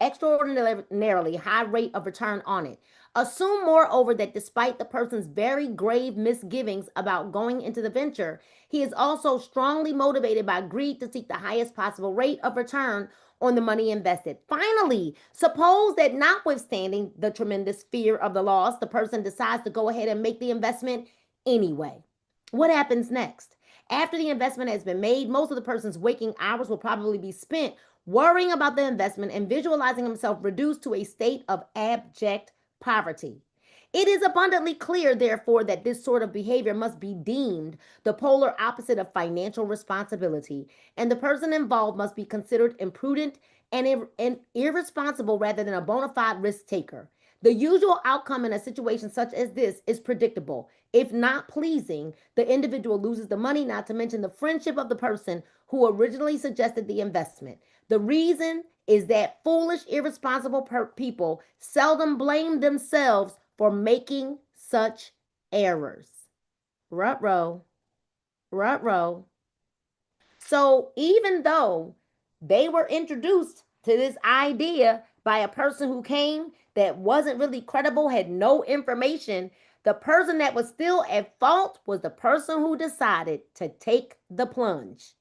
Speaker 1: extraordinarily high rate of return on it. Assume, moreover, that despite the person's very grave misgivings about going into the venture, he is also strongly motivated by greed to seek the highest possible rate of return on the money invested. Finally, suppose that notwithstanding the tremendous fear of the loss, the person decides to go ahead and make the investment anyway. What happens next? After the investment has been made, most of the person's waking hours will probably be spent worrying about the investment and visualizing himself reduced to a state of abject poverty. It is abundantly clear, therefore, that this sort of behavior must be deemed the polar opposite of financial responsibility, and the person involved must be considered imprudent and irresponsible rather than a bona fide risk taker. The usual outcome in a situation such as this is predictable. If not pleasing, the individual loses the money, not to mention the friendship of the person who originally suggested the investment. The reason is that foolish, irresponsible people seldom blame themselves for making such errors. Rut-row, rut-row. So even though they were introduced to this idea by a person who came that wasn't really credible, had no information, the person that was still at fault was the person who decided to take the plunge.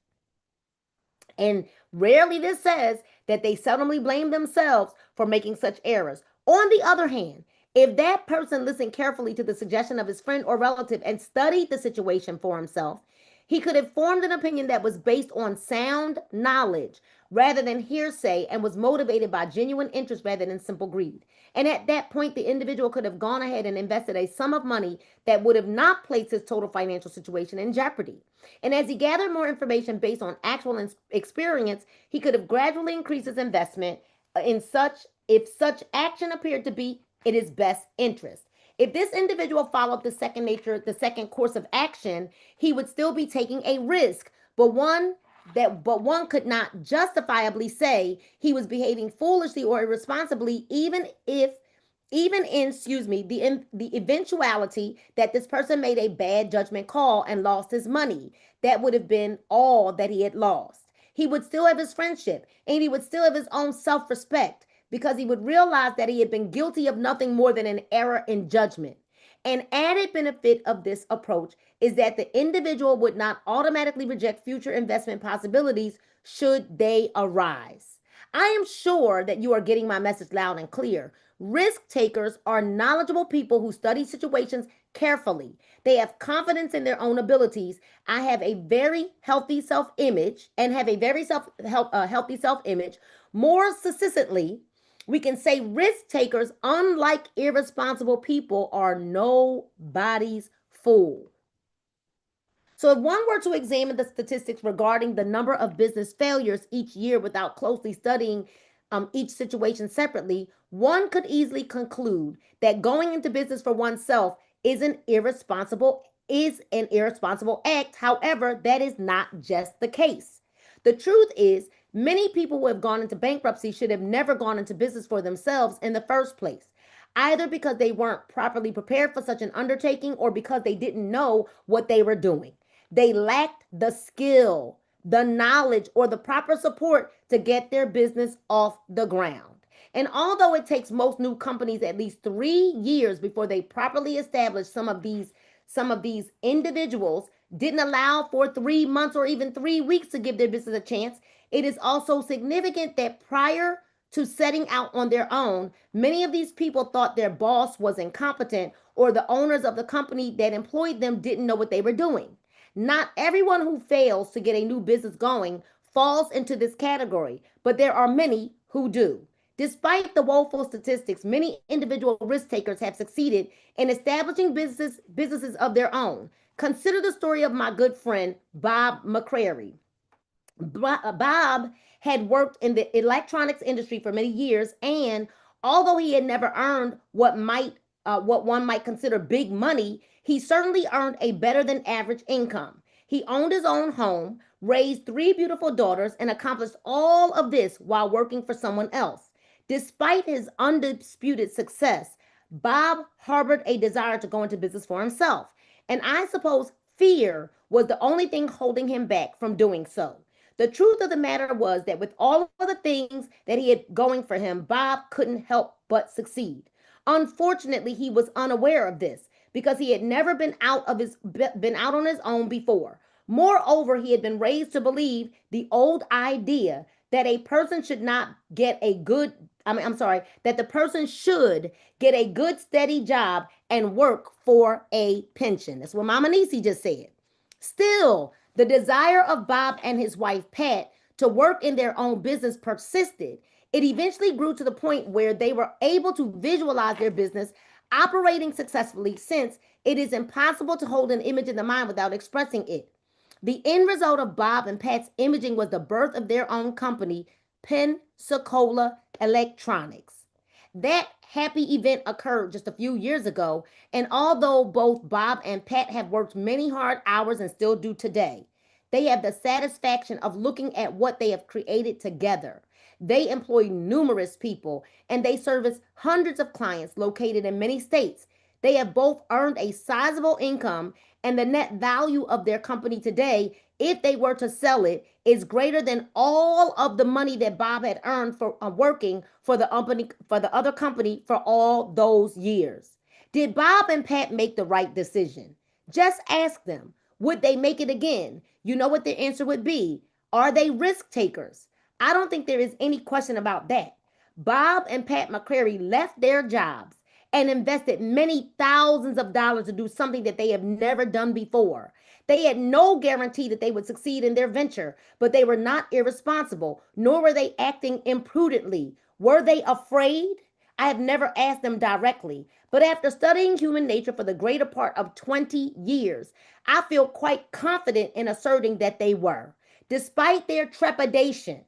Speaker 1: And rarely this says that they seldomly blame themselves for making such errors. On the other hand, if that person listened carefully to the suggestion of his friend or relative and studied the situation for himself, he could have formed an opinion that was based on sound knowledge rather than hearsay and was motivated by genuine interest rather than simple greed. And at that point, the individual could have gone ahead and invested a sum of money that would have not placed his total financial situation in jeopardy. And as he gathered more information based on actual experience, he could have gradually increased his investment if such action appeared to be in his best interest. If this individual followed the second course of action, he would still be taking a risk, but one could not justifiably say he was behaving foolishly or irresponsibly, even if even in, the eventuality that this person made a bad judgment call and lost his money, that would have been all that he had lost. He would still have his friendship and he would still have his own self-respect because he would realize that he had been guilty of nothing more than an error in judgment. An added benefit of this approach is that the individual would not automatically reject future investment possibilities should they arise. I am sure that you are getting my message loud and clear. Risk takers are knowledgeable people who study situations carefully. They have confidence in their own abilities. I have a very healthy self-image and have a very healthy self-image. More succinctly, we can say risk takers, unlike irresponsible people, are nobody's fool. So if one were to examine the statistics regarding the number of business failures each year without closely studying each situation separately, one could easily conclude that going into business for oneself is an irresponsible act. However, that is not just the case. The truth is, many people who have gone into bankruptcy should have never gone into business for themselves in the first place, either because they weren't properly prepared for such an undertaking or because they didn't know what they were doing. They lacked the skill, the knowledge, or the proper support to get their business off the ground. And although it takes most new companies at least 3 years before they properly establish, some of these individuals didn't allow for 3 months or even 3 weeks to give their business a chance. It is also significant that prior to setting out on their own, many of these people thought their boss was incompetent or the owners of the company that employed them didn't know what they were doing. Not everyone who fails to get a new business going falls into this category, but there are many who do. Despite the woeful statistics, many individual risk takers have succeeded in establishing businesses of their own. Consider the story of my good friend, Bob McCrary. Bob had worked in the electronics industry for many years, and although he had never earned what one might consider big money, he certainly earned a better than average income. He owned his own home, raised 3 beautiful daughters, and accomplished all of this while working for someone else. Despite his undisputed success, Bob harbored a desire to go into business for himself. And I suppose fear was the only thing holding him back from doing so. The truth of the matter was that with all of the things that he had going for him, Bob couldn't help but succeed. Unfortunately, he was unaware of this because he had never been out on his own before. Moreover, he had been raised to believe the old idea that a person should not get a good that the person should get a good steady job and work for a pension. That's what Mama Nisi just said. Still, the desire of Bob and his wife Pat to work in their own business persisted. It eventually grew to the point where they were able to visualize their business operating successfully, since it is impossible to hold an image in the mind without expressing it. The end result of Bob and Pat's imaging was the birth of their own company, Pensacola Electronics. That happy event occurred just a few years ago, and although both Bob and Pat have worked many hard hours and still do today, they have the satisfaction of looking at what they have created together. They employ numerous people and they service hundreds of clients located in many states. They have both earned a sizable income, and the net value of their company today, if they were to sell it, is greater than all of the money that Bob had earned for working for the other company for all those years. Did Bob and Pat make the right decision? Just ask them. Would they make it again? You know what their answer would be. Are they risk takers? I don't think there is any question about that. Bob and Pat McCrary left their jobs and invested many thousands of dollars to do something that they have never done before. They had no guarantee that they would succeed in their venture, but they were not irresponsible, nor were they acting imprudently. Were they afraid? I have never asked them directly, but after studying human nature for the greater part of 20 years, I feel quite confident in asserting that they were. Despite their trepidation,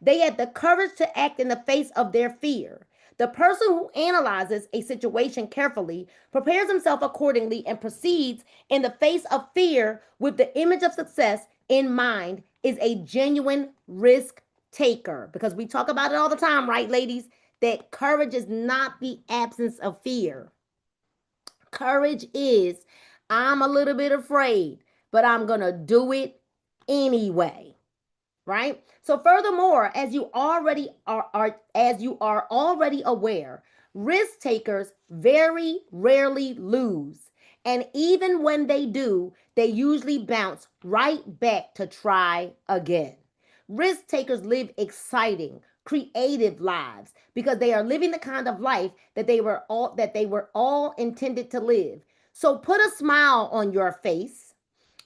Speaker 1: they had the courage to act in the face of their fear. The person who analyzes a situation carefully, prepares himself accordingly, and proceeds in the face of fear with the image of success in mind is a genuine risk taker. Because we talk about it all the time, right, ladies? that courage is not the absence of fear. Courage is, I'm a little bit afraid, but I'm going to do it anyway. Right? So furthermore, as you are already aware, risk takers very rarely lose. And even when they do, they usually bounce right back to try again. Risk takers live exciting, creative lives because they are living the kind of life that they were all intended to live. So put a smile on your face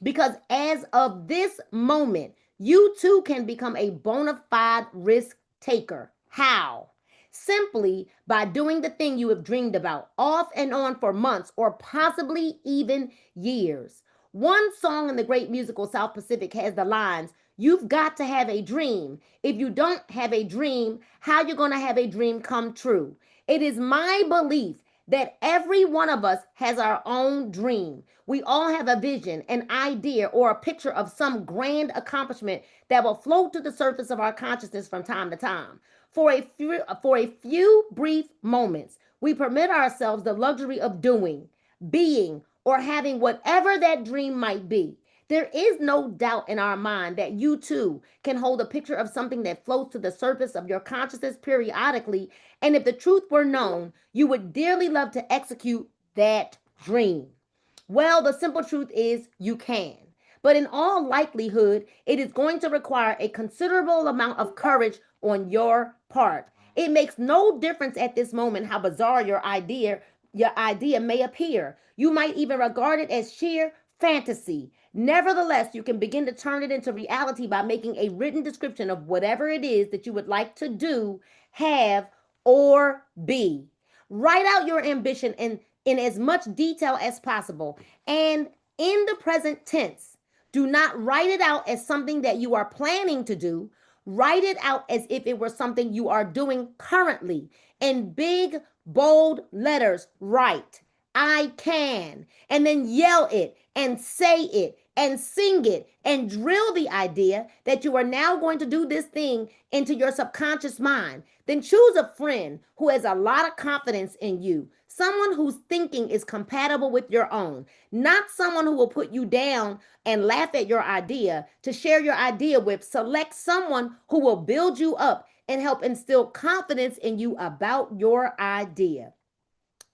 Speaker 1: because as of this moment, you too can become a bona fide risk taker. How? Simply by doing the thing you have dreamed about off and on for months or possibly even years. One song in the great musical South Pacific has the lines, "You've got to have a dream. If you don't have a dream, how you going to have a dream come true?" It is my belief that every one of us has our own dream. We all have a vision, an idea, or a picture of some grand accomplishment that will float to the surface of our consciousness from time to time. For a few brief moments, we permit ourselves the luxury of doing, being, or having whatever that dream might be. There is no doubt in our mind that you too can hold a picture of something that floats to the surface of your consciousness periodically. And if the truth were known, you would dearly love to execute that dream. Well, the simple truth is you can. But in all likelihood, it is going to require a considerable amount of courage on your part. It makes no difference at this moment how bizarre your idea may appear. You might even regard it as sheer fantasy. Nevertheless, you can begin to turn it into reality by making a written description of whatever it is that you would like to do, have, or be. Write out your ambition in as much detail as possible and in the present tense. Do not write it out as something that you are planning to do. Write it out as if it were something you are doing currently. In big, bold letters, write, "I can," and then yell it and say it and sing it and drill the idea that you are now going to do this thing into your subconscious mind. Then choose a friend who has a lot of confidence in you, someone whose thinking is compatible with your own, not someone who will put you down and laugh at your idea. To share your idea with, select someone who will build you up and help instill confidence in you about your idea.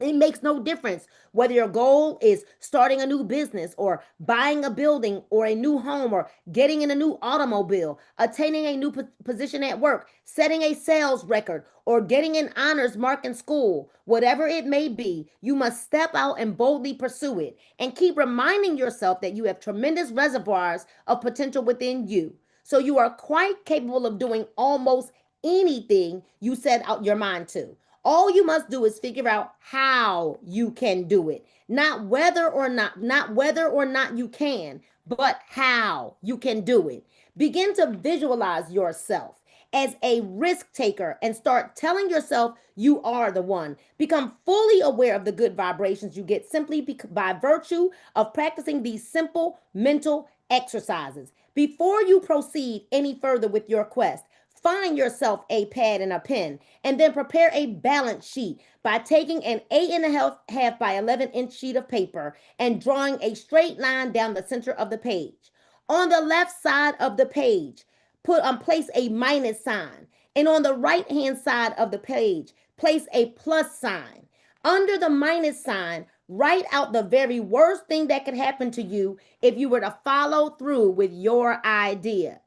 Speaker 1: It makes no difference whether your goal is starting a new business or buying a building or a new home or getting in a new automobile, attaining a new position at work, setting a sales record, or getting an honors mark in school. Whatever it may be, you must step out and boldly pursue it and keep reminding yourself that you have tremendous reservoirs of potential within you. So you are quite capable of doing almost anything you set out your mind to. All you must do is figure out how you can do it. Not whether or not you can, but how you can do it. Begin to visualize yourself as a risk taker and start telling yourself you are the one. Become fully aware of the good vibrations you get simply by virtue of practicing these simple mental exercises. Before you proceed any further with your quest, find yourself a pad and a pen, and then prepare a balance sheet by taking an 8.5 by 11-inch sheet of paper and drawing a straight line down the center of the page. On the left side of the page, place a minus sign, and on the right-hand side of the page, place a plus sign. Under the minus sign, write out the very worst thing that could happen to you if you were to follow through with your idea.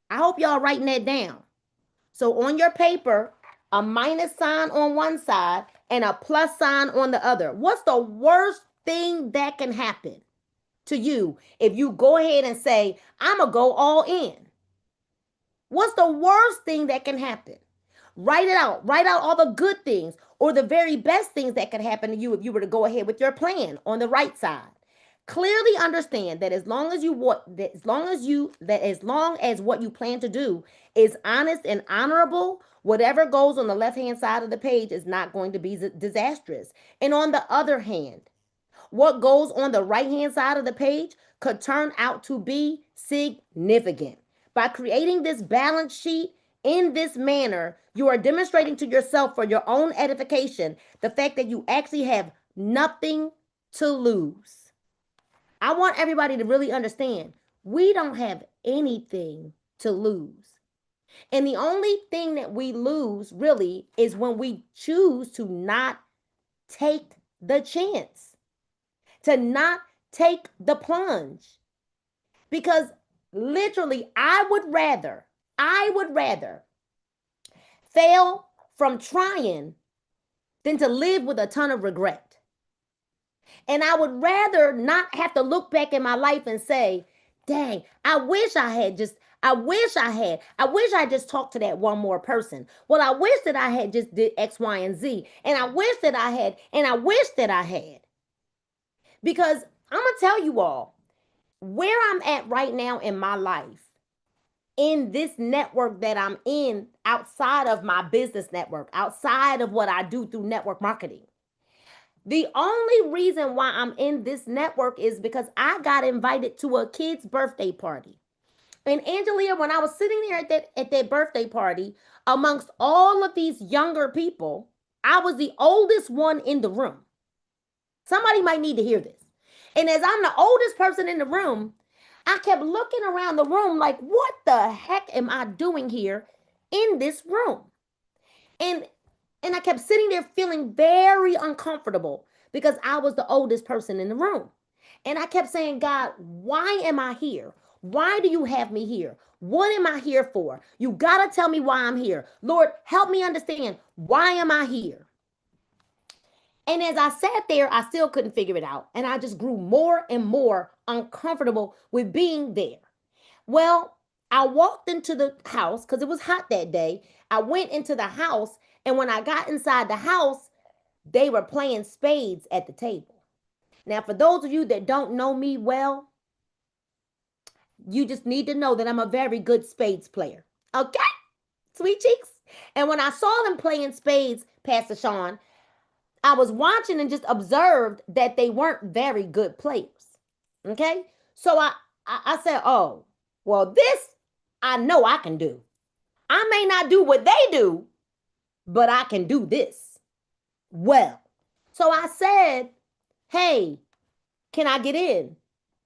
Speaker 1: I hope y'all writing that down. So on your paper, a minus sign on one side and a plus sign on the other. What's the worst thing that can happen to you if you go ahead and say, "I'm going to go all in"? What's the worst thing that can happen? Write it out. Write out all the good things or the very best things that could happen to you if you were to go ahead with your plan on the right side. Clearly understand that as long as what you plan to do is honest and honorable, whatever goes on the left-hand side of the page is not going to be disastrous. And on the other hand, what goes on the right-hand side of the page could turn out to be significant. By creating this balance sheet in this manner, you are demonstrating to yourself for your own edification the fact that you actually have nothing to lose. I want everybody to really understand we don't have anything to lose. And the only thing that we lose really is when we choose to not take the chance, to not take the plunge. Because literally, I would rather fail from trying than to live with a ton of regret. And I would rather not have to look back in my life and say, dang, I wish I just talked to that one more person. Well, I wish that I had just did X, Y, and Z. And I wish that I had. Because I'm going to tell you all, where I'm at right now in my life, in this network that I'm in, outside of my business network, outside of what I do through network marketing, the only reason why I'm in this network is because I got invited to a kid's birthday party. And Angelia, when I was sitting there at that birthday party, amongst all of these younger people, I was the oldest one in the room. Somebody might need to hear this. And as I'm the oldest person in the room, I kept looking around the room like, what the heck am I doing here in this room? And I kept sitting there feeling very uncomfortable because I was the oldest person in the room. And I kept saying, God, why am I here? Why do you have me here? What am I here for? You got to tell me why I'm here. Lord, help me understand, why am I here? And as I sat there, I still couldn't figure it out. And I just grew more and more uncomfortable with being there. Well, I walked into the house because it was hot that day. I went into the house, and when I got inside the house, they were playing spades at the table. Now, for those of you that don't know me well, you just need to know that I'm a very good spades player. Okay? Sweet cheeks. And when I saw them playing spades, Pastor Sean, I was watching and just observed that they weren't very good players. Okay? So I said, oh, well, this I know I can do. I may not do what they do, but I can do this well. So I said, hey, can I get in?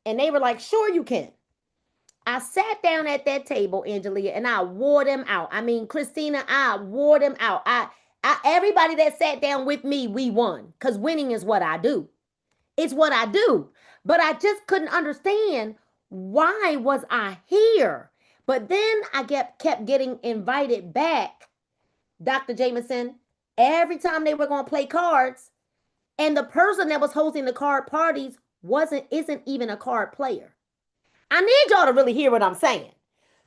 Speaker 1: And they were like, sure you can. I sat down at that table, Angelia, and I wore them out. I mean, Christina, I wore them out. Everybody that sat down with me, we won, because winning is what I do. It's what I do. But I just couldn't understand, why was I here? But then I kept getting invited back, Dr. Jameson, every time they were going to play cards. And the person that was hosting the card parties isn't even a card player. I need y'all to really hear what I'm saying.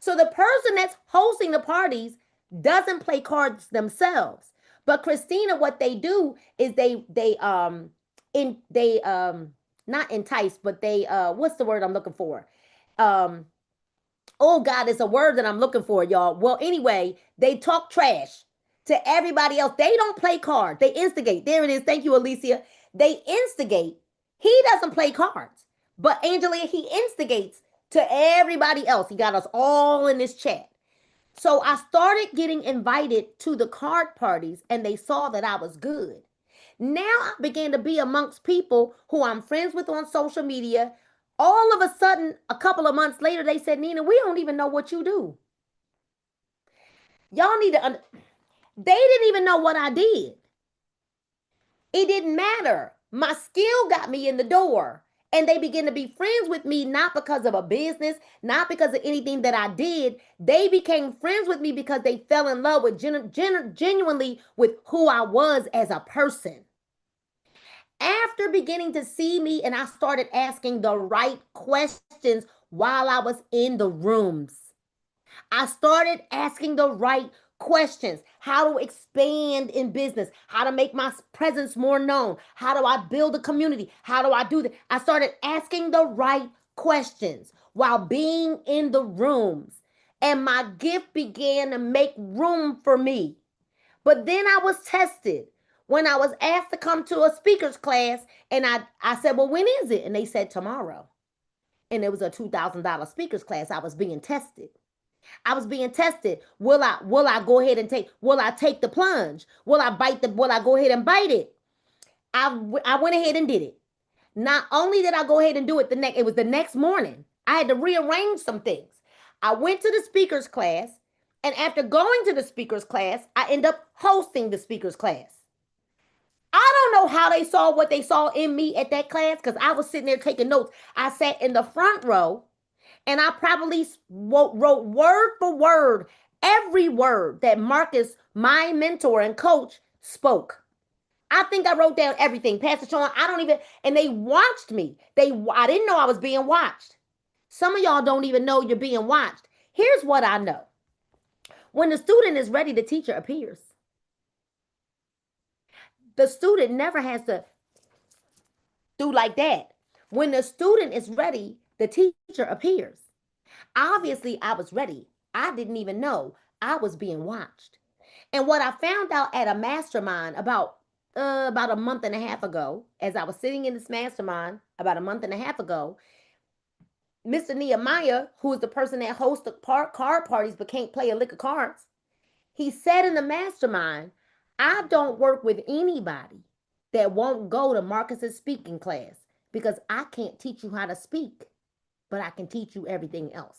Speaker 1: So the person that's hosting the parties doesn't play cards themselves. But Christina, what they do is they not entice, but they what's the word I'm looking for? Oh God, it's a word that I'm looking for, y'all. Well, anyway, they talk trash to everybody else. They don't play cards. They instigate. There it is. Thank you, Alicia. They instigate. He doesn't play cards, but Angelia, he instigates to everybody else. He got us all in this chat. So I started getting invited to the card parties, and they saw that I was good. Now I began to be amongst people who I'm friends with on social media. All of a sudden, a couple of months later, they said, Nina, we don't even know what you do. Y'all need to they didn't even know what I did. It didn't matter. My skill got me in the door. And they began to be friends with me, not because of a business, not because of anything that I did. They became friends with me because they fell in love with genuinely with who I was as a person. After beginning to see me, and I started asking the right questions while I was in the rooms. I started asking the right questions, how to expand in business, how to make my presence more known, how do I build a community, how do I do that? I started asking the right questions while being in the rooms, and my gift began to make room for me. But then I was tested when I was asked to come to a speaker's class, and I said, well, when is it? And they said tomorrow. And it was a $2,000 speaker's class. I was being tested. I was being tested. Will I go ahead and will I take the plunge? Will I go ahead and bite it? I went ahead and did it. Not only did I go ahead and do it it was the next morning. I had to rearrange some things. I went to the speaker's class, and after going to the speaker's class, I end up hosting the speaker's class. I don't know how they saw what they saw in me at that class, because I was sitting there taking notes. I sat in the front row, and I probably wrote word for word every word that Marcus, my mentor and coach, spoke. I think I wrote down everything. Pastor Sean, and they watched me. I didn't know I was being watched. Some of y'all don't even know you're being watched. Here's what I know. When the student is ready, the teacher appears. The student never has to do like that. When the student is ready, the teacher appears. Obviously, I was ready. I didn't even know I was being watched. And what I found out at a mastermind about a month and a half ago, as I was sitting in this mastermind about a month and a half ago, Mr. Nehemiah, who is the person that hosts the card parties but can't play a lick of cards, he said in the mastermind, I don't work with anybody that won't go to Marcus's speaking class, because I can't teach you how to speak, but I can teach you everything else.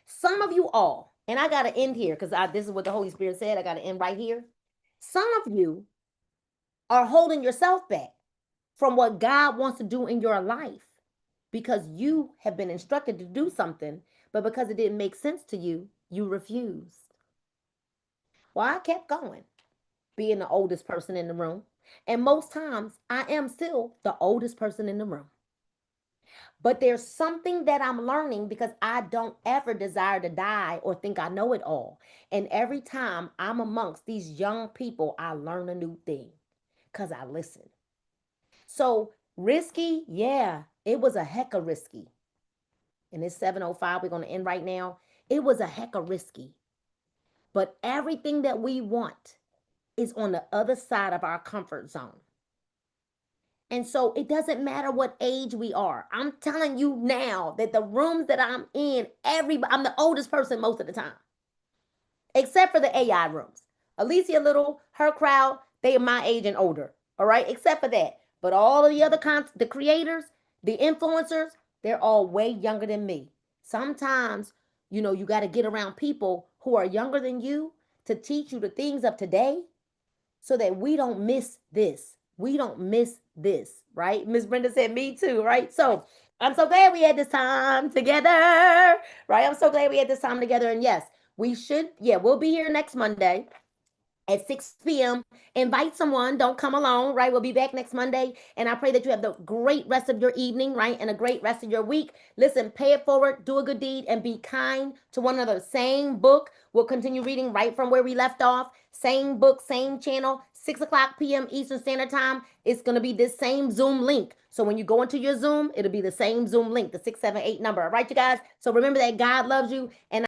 Speaker 1: Some of you all, and I got to end here because this is what the Holy Spirit said. I got to end right here. Some of you are holding yourself back from what God wants to do in your life because you have been instructed to do something, but because it didn't make sense to you, you refused. Well, I kept going, being the oldest person in the room. And most times I am still the oldest person in the room. But there's something that I'm learning, because I don't ever desire to die or think I know it all. And every time I'm amongst these young people, I learn a new thing because I listen. So risky, yeah, it was a heck of risky. And it's 7:05, we're going to end right now. It was a heck of risky. But everything that we want is on the other side of our comfort zone. And so it doesn't matter what age we are. I'm telling you now that the rooms that I'm in, I'm the oldest person most of the time, except for the AI rooms. Alicia Little, her crowd, they are my age and older. All right, except for that. But all of the other the creators, the influencers, they're all way younger than me. Sometimes, you got to get around people who are younger than you to teach you the things of today so that we don't miss this. We don't miss this, right? Miss Brenda said, me too, right? So I'm so glad we had this time together, right? I'm so glad we had this time together. And yes, we'll be here next Monday at 6 p.m. Invite someone. Don't come alone, right? We'll be back next Monday. And I pray that you have the great rest of your evening, right? And a great rest of your week. Listen, pay it forward, do a good deed, and be kind to one another. Same book. We'll continue reading right from where we left off. Same book, same channel, 6 o'clock p.m. Eastern Standard Time. It's going to be this same Zoom link. So when you go into your Zoom, it'll be the same Zoom link, the 678 number. All right, you guys? So remember that God loves you. And